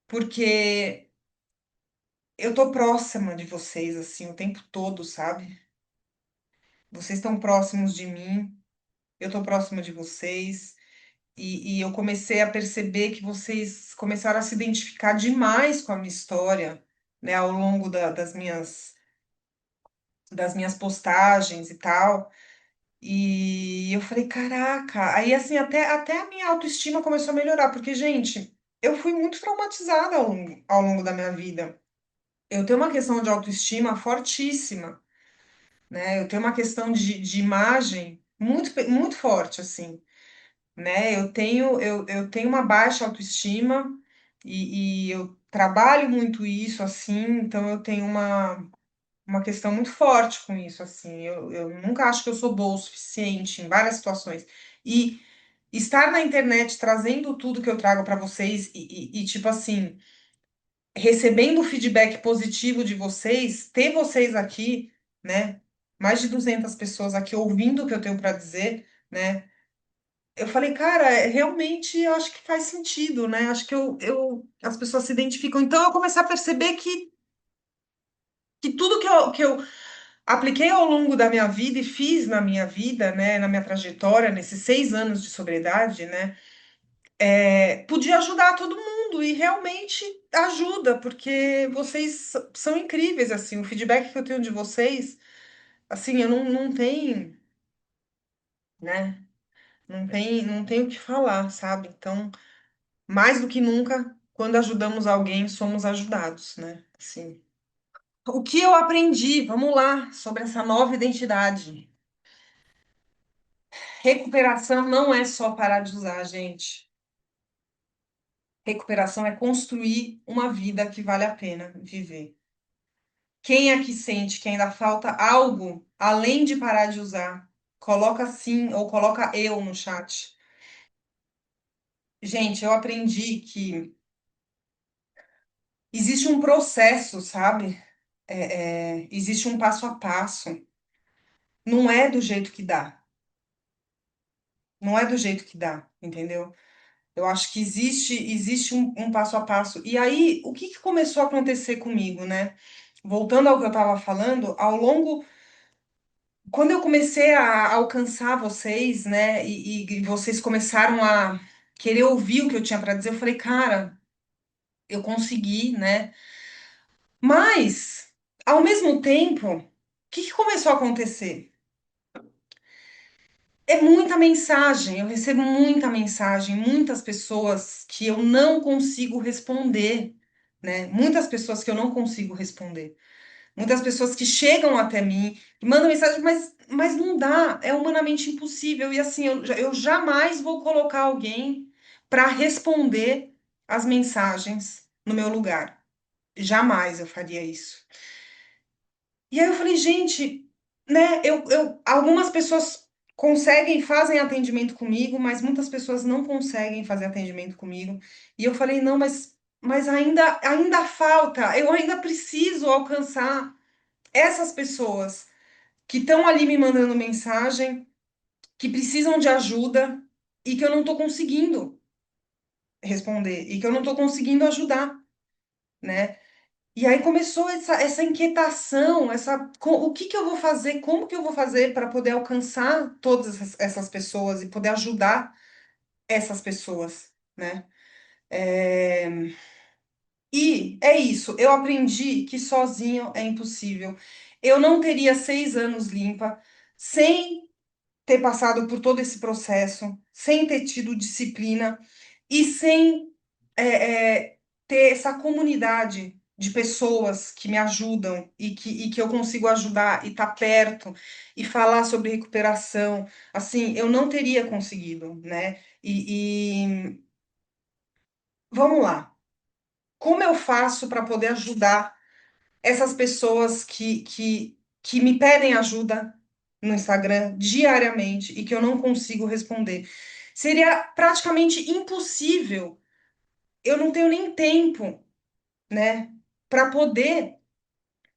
Porque eu tô próxima de vocês, assim, o tempo todo, sabe? Vocês estão próximos de mim, eu tô próxima de vocês. E eu comecei a perceber que vocês começaram a se identificar demais com a minha história, né, ao longo das minhas postagens e tal. E eu falei, caraca, aí assim, até a minha autoestima começou a melhorar, porque, gente, eu fui muito traumatizada ao longo da minha vida. Eu tenho uma questão de autoestima fortíssima, né? Eu tenho uma questão de imagem muito forte, assim, né? Eu tenho uma baixa autoestima e eu trabalho muito isso, assim, então eu tenho uma questão muito forte com isso, assim. Eu nunca acho que eu sou boa o suficiente em várias situações. E estar na internet trazendo tudo que eu trago para vocês tipo assim, recebendo o feedback positivo de vocês, ter vocês aqui, né? Mais de 200 pessoas aqui ouvindo o que eu tenho para dizer, né? Eu falei, cara, realmente eu acho que faz sentido, né? Acho que as pessoas se identificam. Então eu comecei a perceber que tudo que eu apliquei ao longo da minha vida e fiz na minha vida, né, na minha trajetória, nesses 6 anos de sobriedade, né, podia ajudar todo mundo e realmente ajuda, porque vocês são incríveis, assim, o feedback que eu tenho de vocês, assim, eu não tenho, né? Não tem o que falar, sabe? Então, mais do que nunca, quando ajudamos alguém, somos ajudados, né? Assim. O que eu aprendi, vamos lá, sobre essa nova identidade. Recuperação não é só parar de usar, gente. Recuperação é construir uma vida que vale a pena viver. Quem aqui sente que ainda falta algo além de parar de usar, coloca sim ou coloca eu no chat. Gente, eu aprendi que existe um processo, sabe? Existe um passo a passo. Não é do jeito que dá. Não é do jeito que dá, entendeu? Eu acho que existe um passo a passo. E aí, o que que começou a acontecer comigo, né? Voltando ao que eu estava falando, ao longo, quando eu comecei a alcançar vocês, né, e vocês começaram a querer ouvir o que eu tinha para dizer, eu falei, cara, eu consegui, né? Mas, ao mesmo tempo, o que que começou a acontecer? É muita mensagem, eu recebo muita mensagem, muitas pessoas que eu não consigo responder, né? Muitas pessoas que eu não consigo responder. Muitas pessoas que chegam até mim e mandam mensagem, mas não dá, é humanamente impossível. E assim, eu jamais vou colocar alguém para responder as mensagens no meu lugar. Jamais eu faria isso. E aí eu falei, gente, né? Algumas pessoas conseguem, fazem atendimento comigo, mas muitas pessoas não conseguem fazer atendimento comigo. E eu falei, não, mas ainda falta, eu ainda preciso alcançar essas pessoas que estão ali me mandando mensagem, que precisam de ajuda e que eu não estou conseguindo responder, e que eu não estou conseguindo ajudar, né? E aí começou essa inquietação, o que que eu vou fazer, como que eu vou fazer para poder alcançar todas essas pessoas e poder ajudar essas pessoas, né? É, E é isso, eu aprendi que sozinho é impossível. Eu não teria 6 anos limpa sem ter passado por todo esse processo, sem ter tido disciplina e sem ter essa comunidade de pessoas que me ajudam e que eu consigo ajudar e estar perto e falar sobre recuperação. Assim, eu não teria conseguido, né? E vamos lá. Como eu faço para poder ajudar essas pessoas que me pedem ajuda no Instagram diariamente e que eu não consigo responder? Seria praticamente impossível. Eu não tenho nem tempo, né, para poder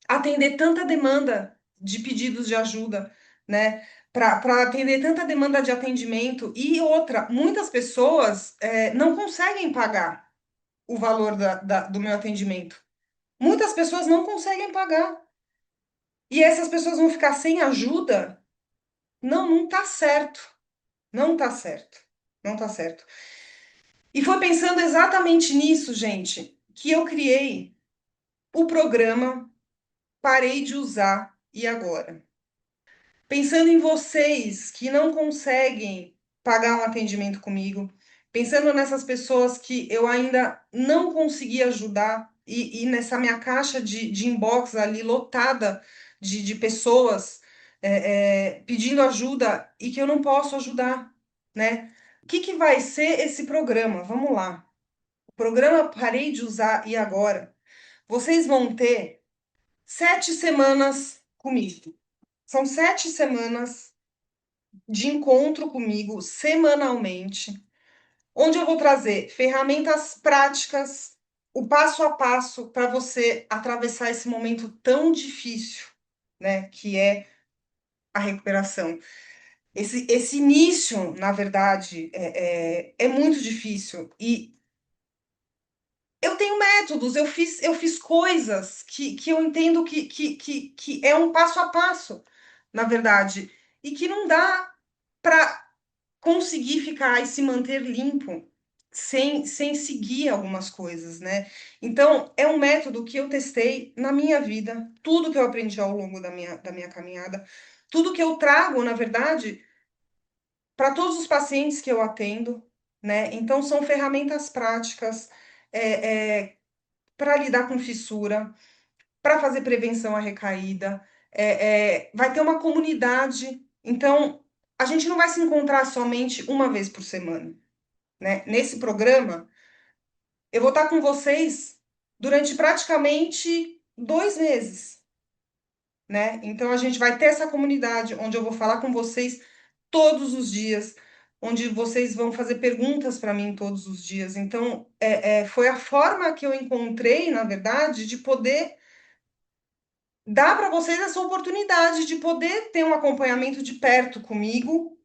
atender tanta demanda de pedidos de ajuda, né, para atender tanta demanda de atendimento. E outra, muitas pessoas não conseguem pagar o valor do meu atendimento. Muitas pessoas não conseguem pagar. E essas pessoas vão ficar sem ajuda? Não, não tá certo. Não tá certo. Não tá certo. E foi pensando exatamente nisso, gente, que eu criei o programa Parei de Usar e Agora. Pensando em vocês que não conseguem pagar um atendimento comigo, pensando nessas pessoas que eu ainda não consegui ajudar, e nessa minha caixa de inbox ali lotada de pessoas pedindo ajuda e que eu não posso ajudar, né? O que que vai ser esse programa? Vamos lá. O programa Parei de Usar e Agora. Vocês vão ter 7 semanas comigo. São 7 semanas de encontro comigo semanalmente, onde eu vou trazer ferramentas práticas, o passo a passo para você atravessar esse momento tão difícil, né, que é a recuperação. Esse início, na verdade, é muito difícil. E eu tenho métodos, eu fiz coisas que eu entendo que é um passo a passo, na verdade, e que não dá para conseguir ficar e se manter limpo sem seguir algumas coisas, né? Então, é um método que eu testei na minha vida, tudo que eu aprendi ao longo da minha caminhada, tudo que eu trago, na verdade, para todos os pacientes que eu atendo, né? Então, são ferramentas práticas para lidar com fissura, para fazer prevenção à recaída. Vai ter uma comunidade. Então, a gente não vai se encontrar somente uma vez por semana, né? Nesse programa, eu vou estar com vocês durante praticamente 2 meses, né? Então, a gente vai ter essa comunidade onde eu vou falar com vocês todos os dias, onde vocês vão fazer perguntas para mim todos os dias. Então, foi a forma que eu encontrei, na verdade, de poder dar para vocês essa oportunidade de poder ter um acompanhamento de perto comigo,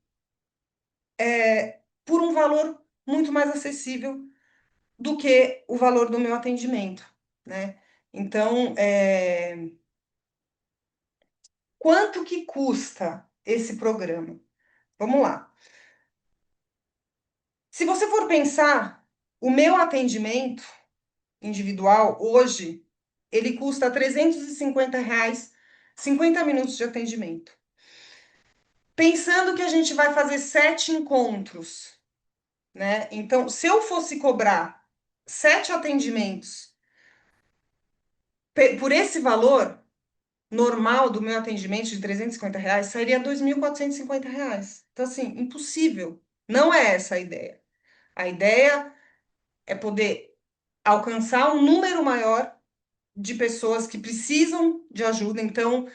por um valor muito mais acessível do que o valor do meu atendimento, né? Então, quanto que custa esse programa? Vamos lá. Se você for pensar, o meu atendimento individual hoje, ele custa R$ 350, 50 minutos de atendimento. Pensando que a gente vai fazer 7 encontros, né? Então, se eu fosse cobrar 7 atendimentos por esse valor normal do meu atendimento de R$ 350, sairia R$ 2.450. Então, assim, impossível. Não é essa a ideia. A ideia é poder alcançar um número maior de pessoas que precisam de ajuda. Então,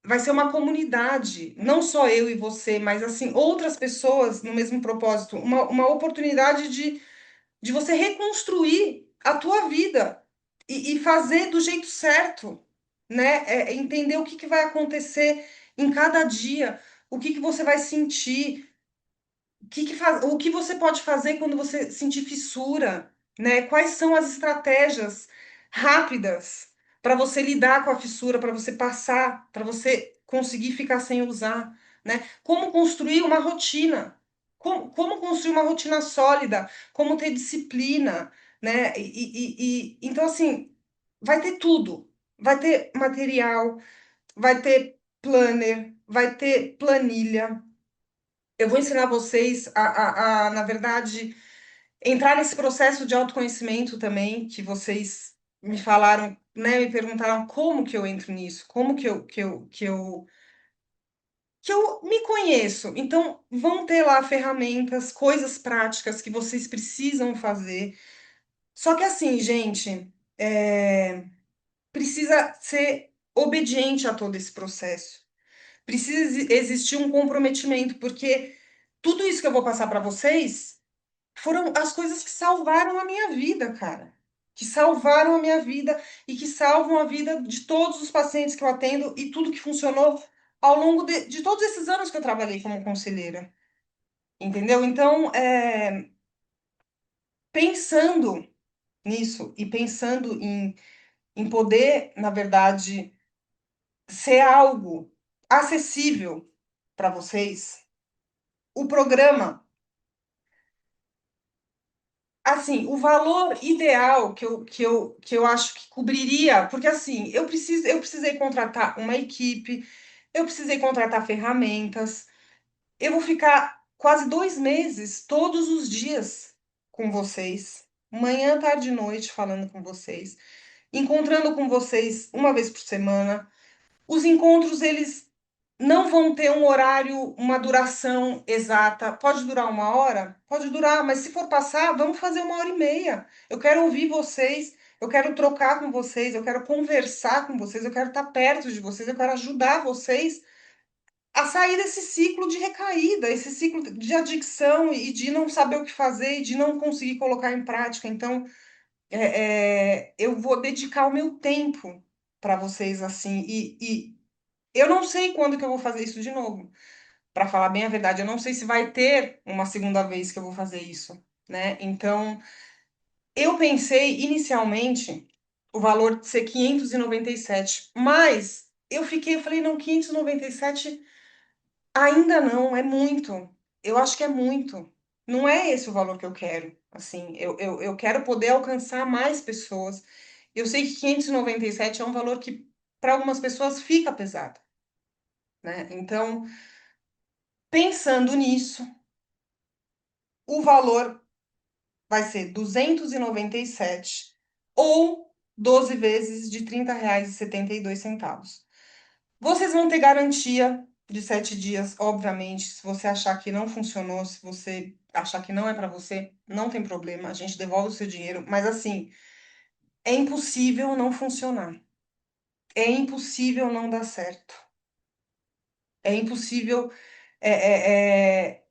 vai ser uma comunidade, não só eu e você, mas assim, outras pessoas no mesmo propósito, uma oportunidade de você reconstruir a tua vida e fazer do jeito certo, né? Entender o que que vai acontecer em cada dia, o que que você vai sentir, o que você pode fazer quando você sentir fissura, né? Quais são as estratégias rápidas para você lidar com a fissura, para você passar, para você conseguir ficar sem usar, né? Como construir uma rotina, como construir uma rotina sólida, como ter disciplina, né? Então, assim, vai ter tudo. Vai ter material, vai ter planner, vai ter planilha. Eu vou ensinar vocês na verdade, entrar nesse processo de autoconhecimento também, que vocês me falaram, né, me perguntaram como que eu entro nisso, como que eu me conheço. Então, vão ter lá ferramentas, coisas práticas que vocês precisam fazer. Só que assim, gente, precisa ser obediente a todo esse processo. Precisa existir um comprometimento, porque tudo isso que eu vou passar para vocês foram as coisas que salvaram a minha vida, cara. Que salvaram a minha vida e que salvam a vida de todos os pacientes que eu atendo e tudo que funcionou ao longo de todos esses anos que eu trabalhei como conselheira. Entendeu? Então, pensando nisso e pensando em poder, na verdade, ser algo acessível para vocês, o programa. Assim, o valor ideal que eu acho que cobriria, porque assim, eu precisei contratar uma equipe, eu precisei contratar ferramentas, eu vou ficar quase 2 meses, todos os dias com vocês, manhã, tarde e noite, falando com vocês, encontrando com vocês uma vez por semana. Os encontros, eles não vão ter um horário, uma duração exata. Pode durar 1 hora? Pode durar, mas se for passar, vamos fazer 1 hora e meia. Eu quero ouvir vocês, eu quero trocar com vocês, eu quero conversar com vocês, eu quero estar perto de vocês, eu quero ajudar vocês a sair desse ciclo de recaída, esse ciclo de adicção e de não saber o que fazer e de não conseguir colocar em prática. Então, eu vou dedicar o meu tempo para vocês assim. E eu não sei quando que eu vou fazer isso de novo. Para falar bem a verdade, eu não sei se vai ter uma segunda vez que eu vou fazer isso, né? Então, eu pensei inicialmente o valor de ser 597, mas eu falei, não, 597 ainda não, é muito. Eu acho que é muito. Não é esse o valor que eu quero. Assim, eu quero poder alcançar mais pessoas. Eu sei que 597 é um valor que para algumas pessoas fica pesado, né? Então, Pensando nisso, o valor vai ser 297 ou 12 vezes de R$ 30,72. Vocês vão ter garantia de 7 dias, obviamente. Se você achar que não funcionou, se você achar que não é para você, não tem problema, a gente devolve o seu dinheiro. Mas assim, é impossível não funcionar. É impossível não dar certo. É impossível. é, é, é,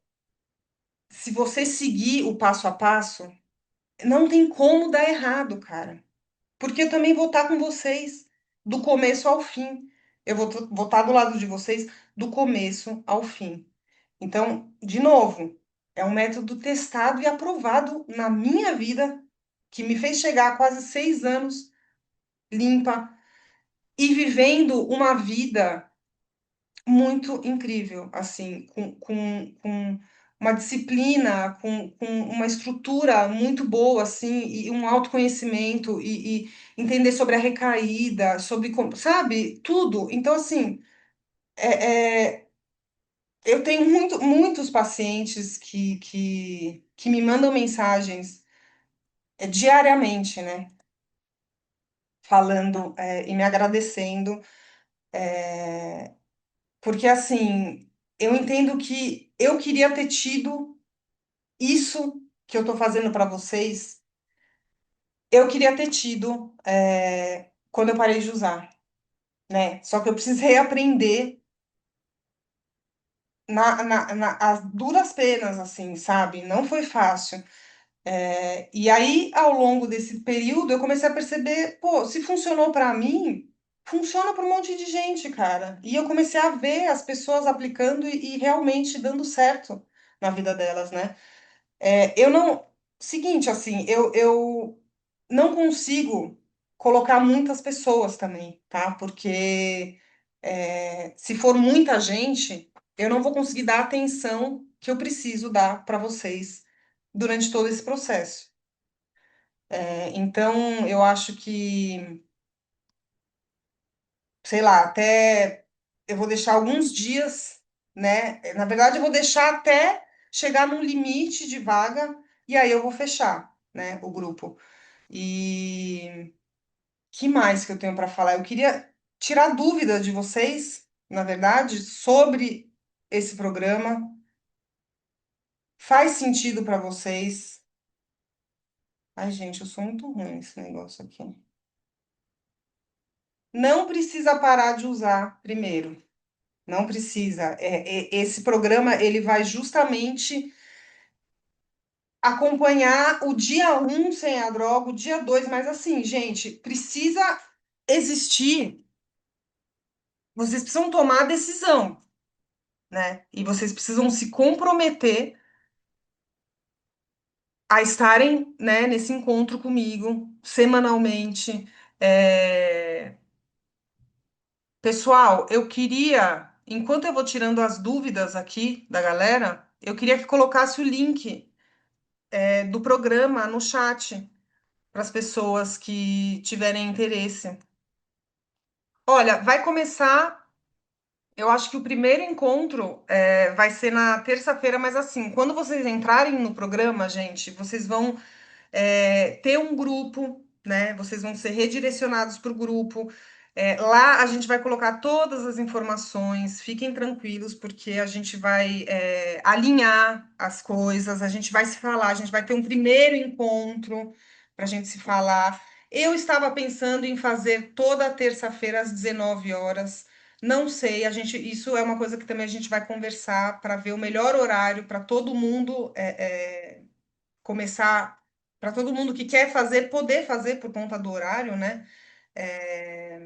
Se você seguir o passo a passo, não tem como dar errado, cara. Porque eu também vou estar com vocês do começo ao fim. Eu vou estar do lado de vocês do começo ao fim. Então, de novo, é um método testado e aprovado na minha vida, que me fez chegar a quase 6 anos limpa e vivendo uma vida muito incrível, assim, com uma disciplina, com uma estrutura muito boa, assim, e um autoconhecimento, e entender sobre a recaída, sobre como, sabe, tudo. Então, assim, eu tenho muitos pacientes que me mandam mensagens diariamente, né? Falando, e me agradecendo, porque assim, eu entendo que eu queria ter tido isso que eu tô fazendo para vocês, eu queria ter tido quando eu parei de usar, né? Só que eu precisei aprender as duras penas, assim, sabe? Não foi fácil. E aí, ao longo desse período, eu comecei a perceber, pô, se funcionou para mim, funciona para um monte de gente, cara. E eu comecei a ver as pessoas aplicando e realmente dando certo na vida delas, né? Eu não. Seguinte, assim, eu não consigo colocar muitas pessoas também, tá? Porque se for muita gente, eu não vou conseguir dar a atenção que eu preciso dar para vocês durante todo esse processo. Então, eu acho que, sei lá, até eu vou deixar alguns dias, né? Na verdade, eu vou deixar até chegar num limite de vaga e aí eu vou fechar, né, o grupo. E que mais que eu tenho para falar? Eu queria tirar dúvida de vocês, na verdade, sobre esse programa. Faz sentido para vocês? Ai, gente, eu sou muito ruim nesse negócio aqui. Não precisa parar de usar primeiro. Não precisa. Esse programa ele vai justamente acompanhar o dia 1 sem a droga, o dia 2, mas assim, gente, precisa existir. Vocês precisam tomar a decisão, né? E vocês precisam se comprometer a estarem, né, nesse encontro comigo semanalmente. É, Pessoal, eu queria, enquanto eu vou tirando as dúvidas aqui da galera, eu queria que colocasse o link, do programa no chat para as pessoas que tiverem interesse. Olha, vai começar. Eu acho que o primeiro encontro vai ser na terça-feira, mas assim, quando vocês entrarem no programa, gente, vocês vão ter um grupo, né? Vocês vão ser redirecionados para o grupo. Lá a gente vai colocar todas as informações, fiquem tranquilos, porque a gente vai alinhar as coisas, a gente vai se falar, a gente vai ter um primeiro encontro para a gente se falar. Eu estava pensando em fazer toda terça-feira às 19 horas. Não sei, isso é uma coisa que também a gente vai conversar para ver o melhor horário para todo mundo começar, para todo mundo que quer fazer, poder fazer por conta do horário, né? É,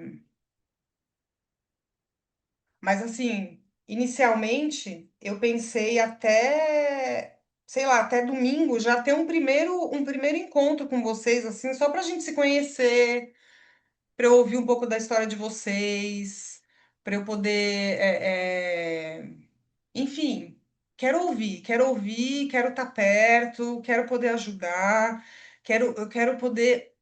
Mas assim, inicialmente eu pensei até, sei lá, até domingo já ter um primeiro encontro com vocês, assim, só para a gente se conhecer, para eu ouvir um pouco da história de vocês, para eu poder, enfim, quero ouvir, quero estar perto, quero poder ajudar, eu quero poder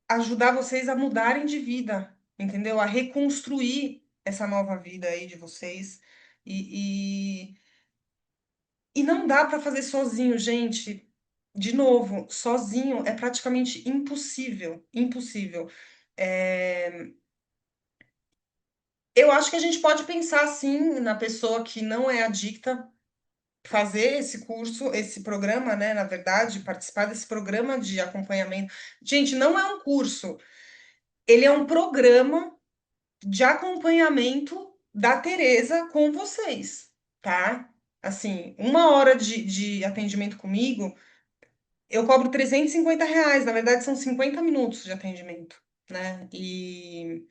ajudar vocês a mudarem de vida, entendeu? A reconstruir essa nova vida aí de vocês. E E não dá para fazer sozinho, gente. De novo, sozinho é praticamente impossível, impossível. É, eu acho que a gente pode pensar sim na pessoa que não é adicta, fazer esse curso, esse programa, né? Na verdade, participar desse programa de acompanhamento. Gente, não é um curso, ele é um programa de acompanhamento da Tereza com vocês, tá? Assim, 1 hora de atendimento comigo, eu cobro R$ 350. Na verdade, são 50 minutos de atendimento, né? E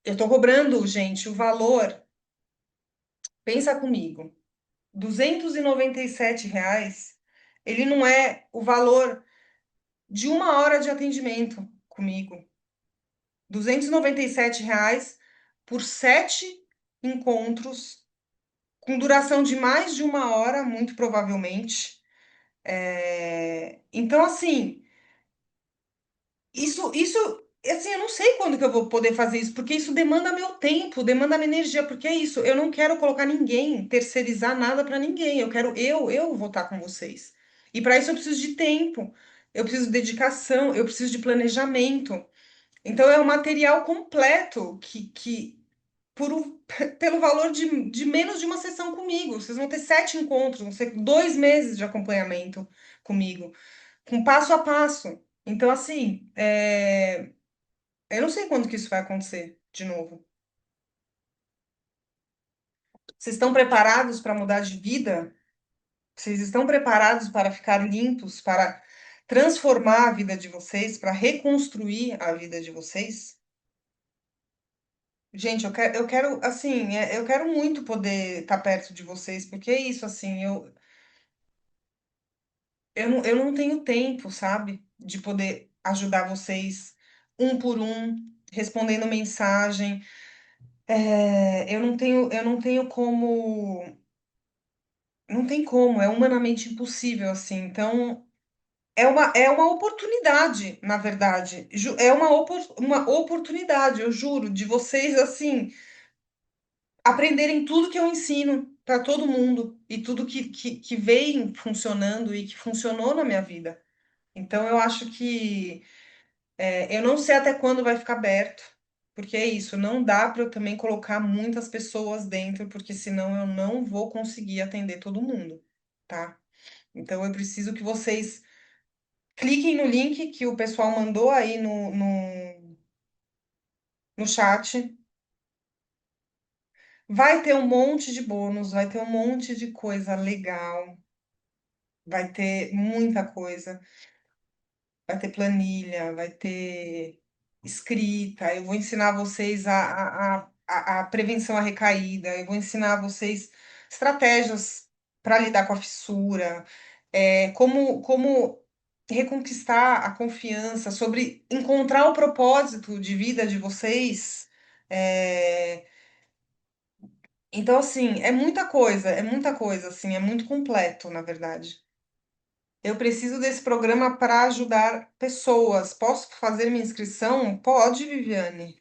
eu tô cobrando, gente, o valor, pensa comigo, R$ 297, ele não é o valor de 1 hora de atendimento comigo. R$ 297 por 7 encontros, com duração de mais de 1 hora, muito provavelmente. Então, assim, assim, eu não sei quando que eu vou poder fazer isso, porque isso demanda meu tempo, demanda minha energia, porque é isso, eu não quero colocar ninguém, terceirizar nada para ninguém, eu quero eu vou estar com vocês. E para isso eu preciso de tempo, eu preciso de dedicação, eu preciso de planejamento. Então é um material completo que pelo valor de menos de uma sessão comigo. Vocês vão ter 7 encontros, vão ser 2 meses de acompanhamento comigo, com passo a passo. Então, assim, eu não sei quando que isso vai acontecer de novo. Vocês estão preparados para mudar de vida? Vocês estão preparados para ficar limpos, para transformar a vida de vocês, para reconstruir a vida de vocês? Gente, eu quero, assim, eu quero muito poder estar perto de vocês, porque é isso, assim, eu não tenho tempo, sabe, de poder ajudar vocês um por um, respondendo mensagem. Eu não tenho como, não tem como, é humanamente impossível, assim. Então, é uma oportunidade, na verdade. É uma oportunidade, eu juro, de vocês, assim, aprenderem tudo que eu ensino para todo mundo e tudo que vem funcionando e que funcionou na minha vida. Então, eu acho que eu não sei até quando vai ficar aberto, porque é isso, não dá para eu também colocar muitas pessoas dentro, porque senão eu não vou conseguir atender todo mundo, tá? Então, eu preciso que vocês cliquem no link que o pessoal mandou aí no chat. Vai ter um monte de bônus, vai ter um monte de coisa legal, vai ter muita coisa. Vai ter planilha, vai ter escrita. Eu vou ensinar vocês a prevenção à recaída, eu vou ensinar vocês estratégias para lidar com a fissura, como reconquistar a confiança, sobre encontrar o propósito de vida de vocês. É, então, assim, é muita coisa, assim, é muito completo, na verdade. Eu preciso desse programa para ajudar pessoas. Posso fazer minha inscrição? Pode, Viviane.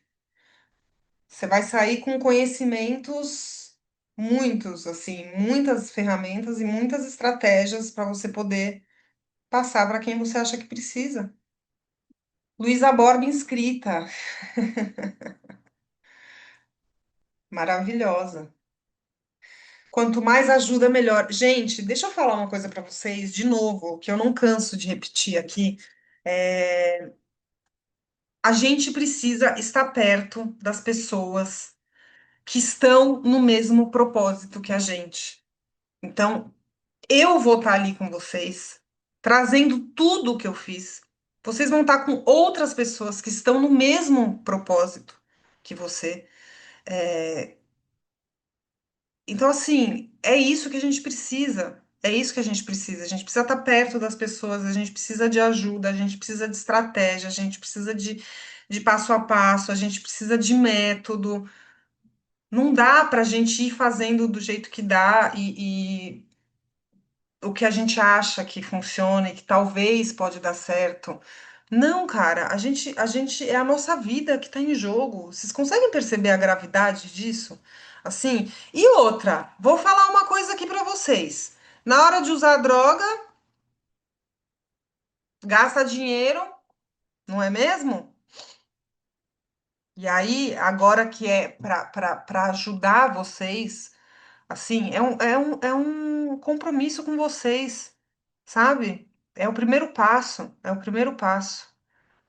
Você vai sair com conhecimentos muitos, assim, muitas ferramentas e muitas estratégias para você poder passar para quem você acha que precisa. Luísa Borba inscrita, maravilhosa. Quanto mais ajuda, melhor. Gente, deixa eu falar uma coisa para vocês, de novo, que eu não canso de repetir aqui. É, A gente precisa estar perto das pessoas que estão no mesmo propósito que a gente. Então, eu vou estar ali com vocês, trazendo tudo o que eu fiz. Vocês vão estar com outras pessoas que estão no mesmo propósito que você. É, Então, assim, é isso que a gente precisa. É isso que a gente precisa. A gente precisa estar perto das pessoas, a gente precisa de ajuda, a gente precisa de estratégia, a gente precisa de passo a passo, a gente precisa de método. Não dá para a gente ir fazendo do jeito que dá e o que a gente acha que funciona e que talvez pode dar certo. Não, cara, a gente é a nossa vida que está em jogo. Vocês conseguem perceber a gravidade disso? Assim, e outra, vou falar uma coisa aqui pra vocês. Na hora de usar droga, gasta dinheiro, não é mesmo? E aí, agora que é para ajudar vocês, assim, é um compromisso com vocês, sabe? É o primeiro passo, é o primeiro passo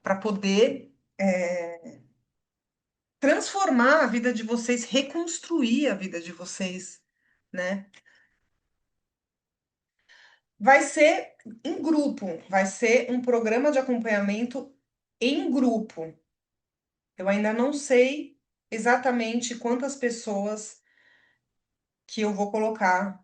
para poder transformar a vida de vocês, reconstruir a vida de vocês, né? Vai ser em grupo, vai ser um programa de acompanhamento em grupo. Eu ainda não sei exatamente quantas pessoas que eu vou colocar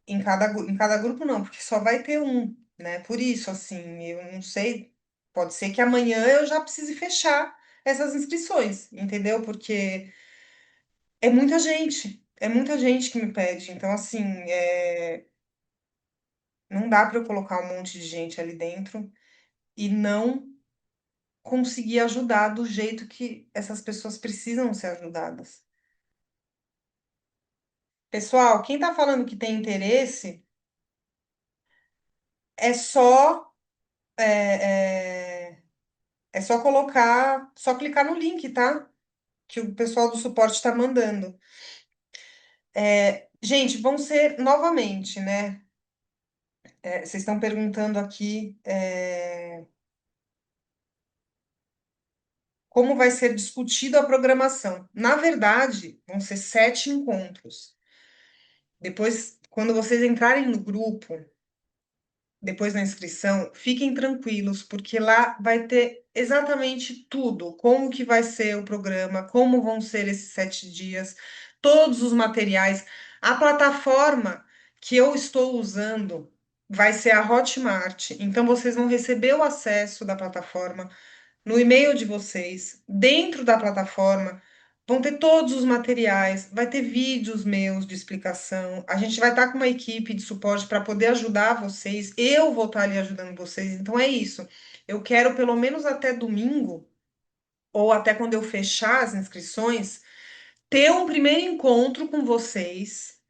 em cada grupo, não, porque só vai ter um, né? Por isso, assim, eu não sei, pode ser que amanhã eu já precise fechar essas inscrições, entendeu? Porque é muita gente que me pede. Então, assim, não dá para eu colocar um monte de gente ali dentro e não conseguir ajudar do jeito que essas pessoas precisam ser ajudadas. Pessoal, quem tá falando que tem interesse, é só é, é, é só colocar, só clicar no link, tá? Que o pessoal do suporte está mandando. Gente, vão ser novamente, né? Vocês estão perguntando aqui, como vai ser discutida a programação. Na verdade, vão ser 7 encontros. Depois, quando vocês entrarem no grupo, depois da inscrição, fiquem tranquilos, porque lá vai ter exatamente tudo, como que vai ser o programa, como vão ser esses 7 dias, todos os materiais. A plataforma que eu estou usando vai ser a Hotmart, então vocês vão receber o acesso da plataforma no e-mail de vocês, dentro da plataforma, vão ter todos os materiais, vai ter vídeos meus de explicação. A gente vai estar com uma equipe de suporte para poder ajudar vocês. Eu vou estar ali ajudando vocês. Então é isso. Eu quero pelo menos até domingo, ou até quando eu fechar as inscrições, ter um primeiro encontro com vocês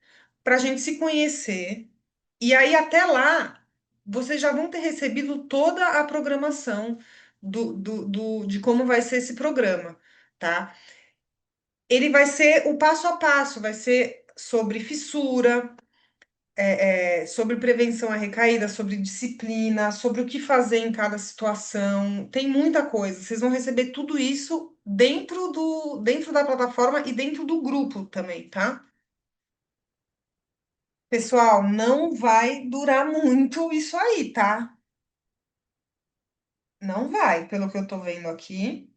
para a gente se conhecer. E aí, até lá, vocês já vão ter recebido toda a programação de como vai ser esse programa, tá? Ele vai ser o passo a passo, vai ser sobre fissura, sobre prevenção à recaída, sobre disciplina, sobre o que fazer em cada situação. Tem muita coisa. Vocês vão receber tudo isso dentro da plataforma e dentro do grupo também, tá? Pessoal, não vai durar muito isso aí, tá? Não vai, pelo que eu tô vendo aqui.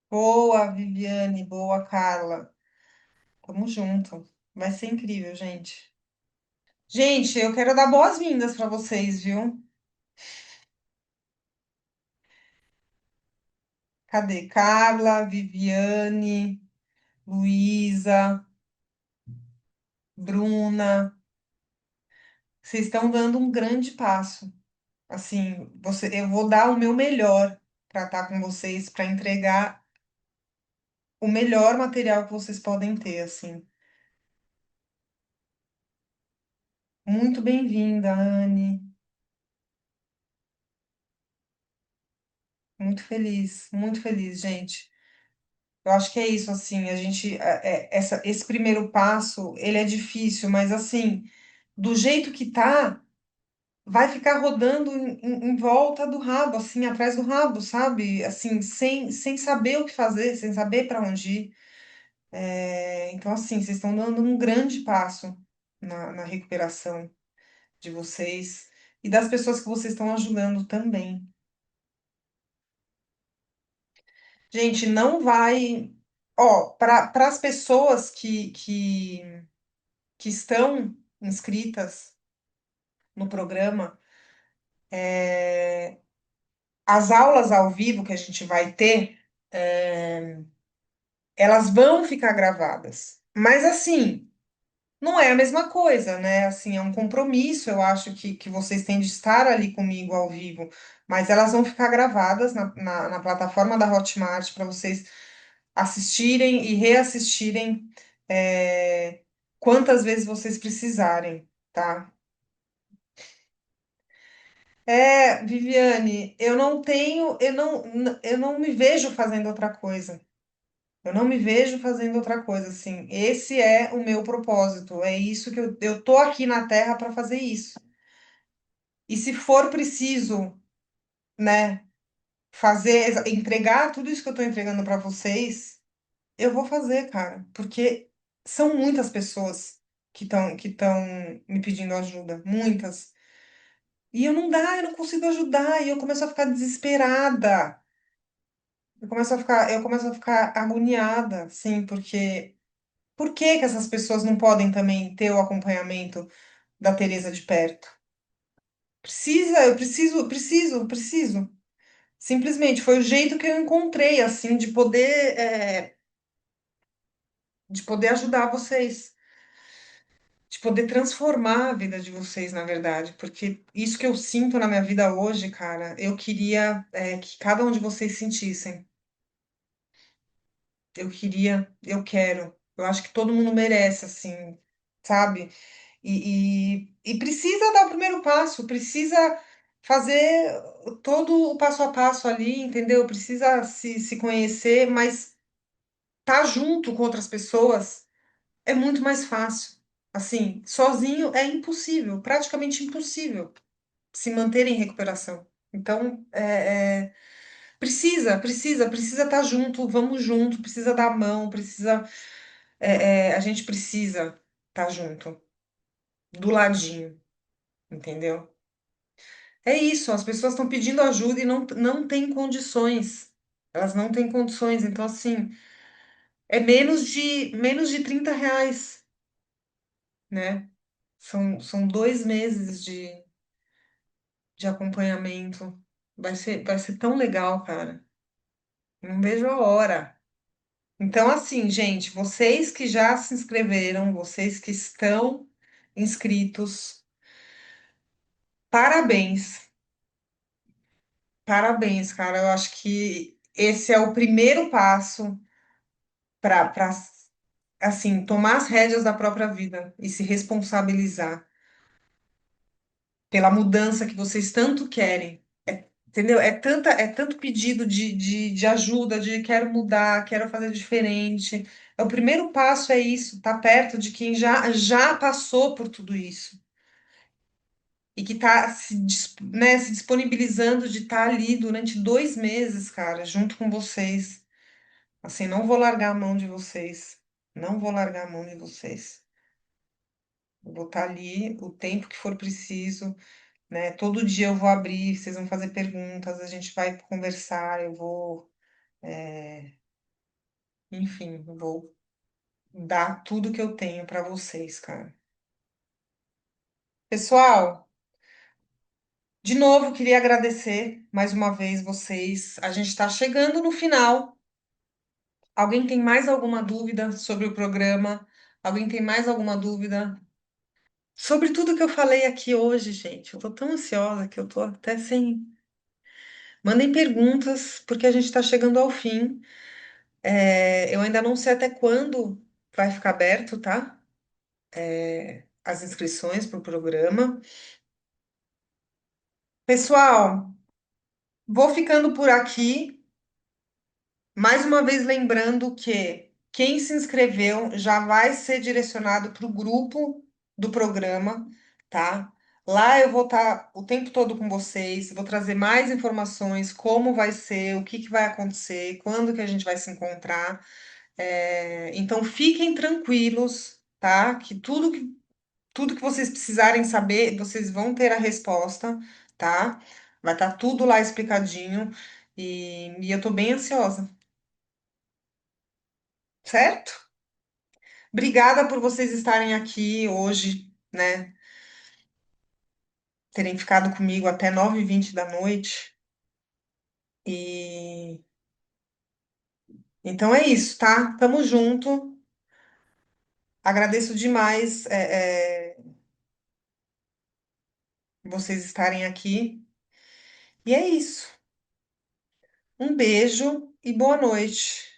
Boa, Viviane, boa, Carla. Tamo junto. Vai ser incrível, gente. Gente, eu quero dar boas-vindas para vocês, viu? Cadê? Carla, Viviane, Luísa, Bruna. Vocês estão dando um grande passo. Assim, eu vou dar o meu melhor para estar com vocês, para entregar o melhor material que vocês podem ter, assim. Muito bem-vinda, Anne. Muito feliz, gente. Eu acho que é isso, assim, a gente, esse primeiro passo, ele é difícil, mas assim, do jeito que tá, vai ficar rodando em volta do rabo, assim, atrás do rabo, sabe? Assim, sem saber o que fazer, sem saber para onde ir. Então, assim, vocês estão dando um grande passo na recuperação de vocês e das pessoas que vocês estão ajudando também. Gente, não vai. Ó, para as pessoas que estão inscritas no programa, as aulas ao vivo que a gente vai ter, elas vão ficar gravadas. Mas assim, não é a mesma coisa, né? Assim, é um compromisso, eu acho que vocês têm de estar ali comigo ao vivo. Mas elas vão ficar gravadas na plataforma da Hotmart para vocês assistirem e reassistirem quantas vezes vocês precisarem, tá? Viviane, eu não me vejo fazendo outra coisa. Eu não me vejo fazendo outra coisa, assim. Esse é o meu propósito. É isso que eu tô aqui na Terra para fazer isso. E se for preciso, né, entregar tudo isso que eu tô entregando para vocês, eu vou fazer, cara, porque são muitas pessoas que estão me pedindo ajuda, muitas. E eu não consigo ajudar, e eu começo a ficar desesperada. Eu começo a ficar agoniada, sim, porque por que que essas pessoas não podem também ter o acompanhamento da Teresa de perto? Eu preciso. Simplesmente foi o jeito que eu encontrei, assim, de poder ajudar vocês, de poder transformar a vida de vocês, na verdade, porque isso que eu sinto na minha vida hoje, cara, eu queria, que cada um de vocês sentissem. Eu queria, eu quero. Eu acho que todo mundo merece, assim, sabe? E precisa dar o primeiro passo, precisa fazer todo o passo a passo ali, entendeu? Precisa se conhecer, mas tá junto com outras pessoas é muito mais fácil. Assim, sozinho é impossível, praticamente impossível se manter em recuperação. Então, precisa estar junto, vamos junto, precisa dar a mão, a gente precisa estar junto, do ladinho, entendeu? É isso, as pessoas estão pedindo ajuda e não têm condições. Elas não têm condições. Então, assim, é menos de R$ 30, né? São 2 meses de acompanhamento. Vai ser tão legal, cara. Não vejo a hora. Então, assim, gente, vocês que já se inscreveram, vocês que estão inscritos, parabéns. Parabéns, cara. Eu acho que esse é o primeiro passo para, assim, tomar as rédeas da própria vida e se responsabilizar pela mudança que vocês tanto querem. Entendeu? É tanto pedido de ajuda, de quero mudar, quero fazer diferente. O primeiro passo é isso, tá perto de quem já passou por tudo isso e que tá né, se disponibilizando de estar ali durante 2 meses, cara, junto com vocês. Assim, não vou largar a mão de vocês. Não vou largar a mão de vocês. Eu vou estar ali o tempo que for preciso, né? Todo dia eu vou abrir, vocês vão fazer perguntas, a gente vai conversar, eu vou, enfim, eu vou dar tudo que eu tenho para vocês, cara. Pessoal, de novo, queria agradecer mais uma vez vocês. A gente está chegando no final. Alguém tem mais alguma dúvida sobre o programa? Alguém tem mais alguma dúvida? Sobre tudo que eu falei aqui hoje, gente, eu tô tão ansiosa que eu tô até sem. Mandem perguntas, porque a gente está chegando ao fim. Eu ainda não sei até quando vai ficar aberto, tá? As inscrições para o programa. Pessoal, vou ficando por aqui. Mais uma vez lembrando que quem se inscreveu já vai ser direcionado para o grupo do programa, tá? Lá eu vou estar o tempo todo com vocês, vou trazer mais informações, como vai ser, o que que vai acontecer, quando que a gente vai se encontrar. Então fiquem tranquilos, tá? Que tudo que vocês precisarem saber, vocês vão ter a resposta, tá? Vai estar tudo lá explicadinho e eu tô bem ansiosa, certo? Obrigada por vocês estarem aqui hoje, né? Terem ficado comigo até 9h20 da noite. E então é isso, tá? Tamo junto. Agradeço demais, vocês estarem aqui. E é isso. Um beijo e boa noite.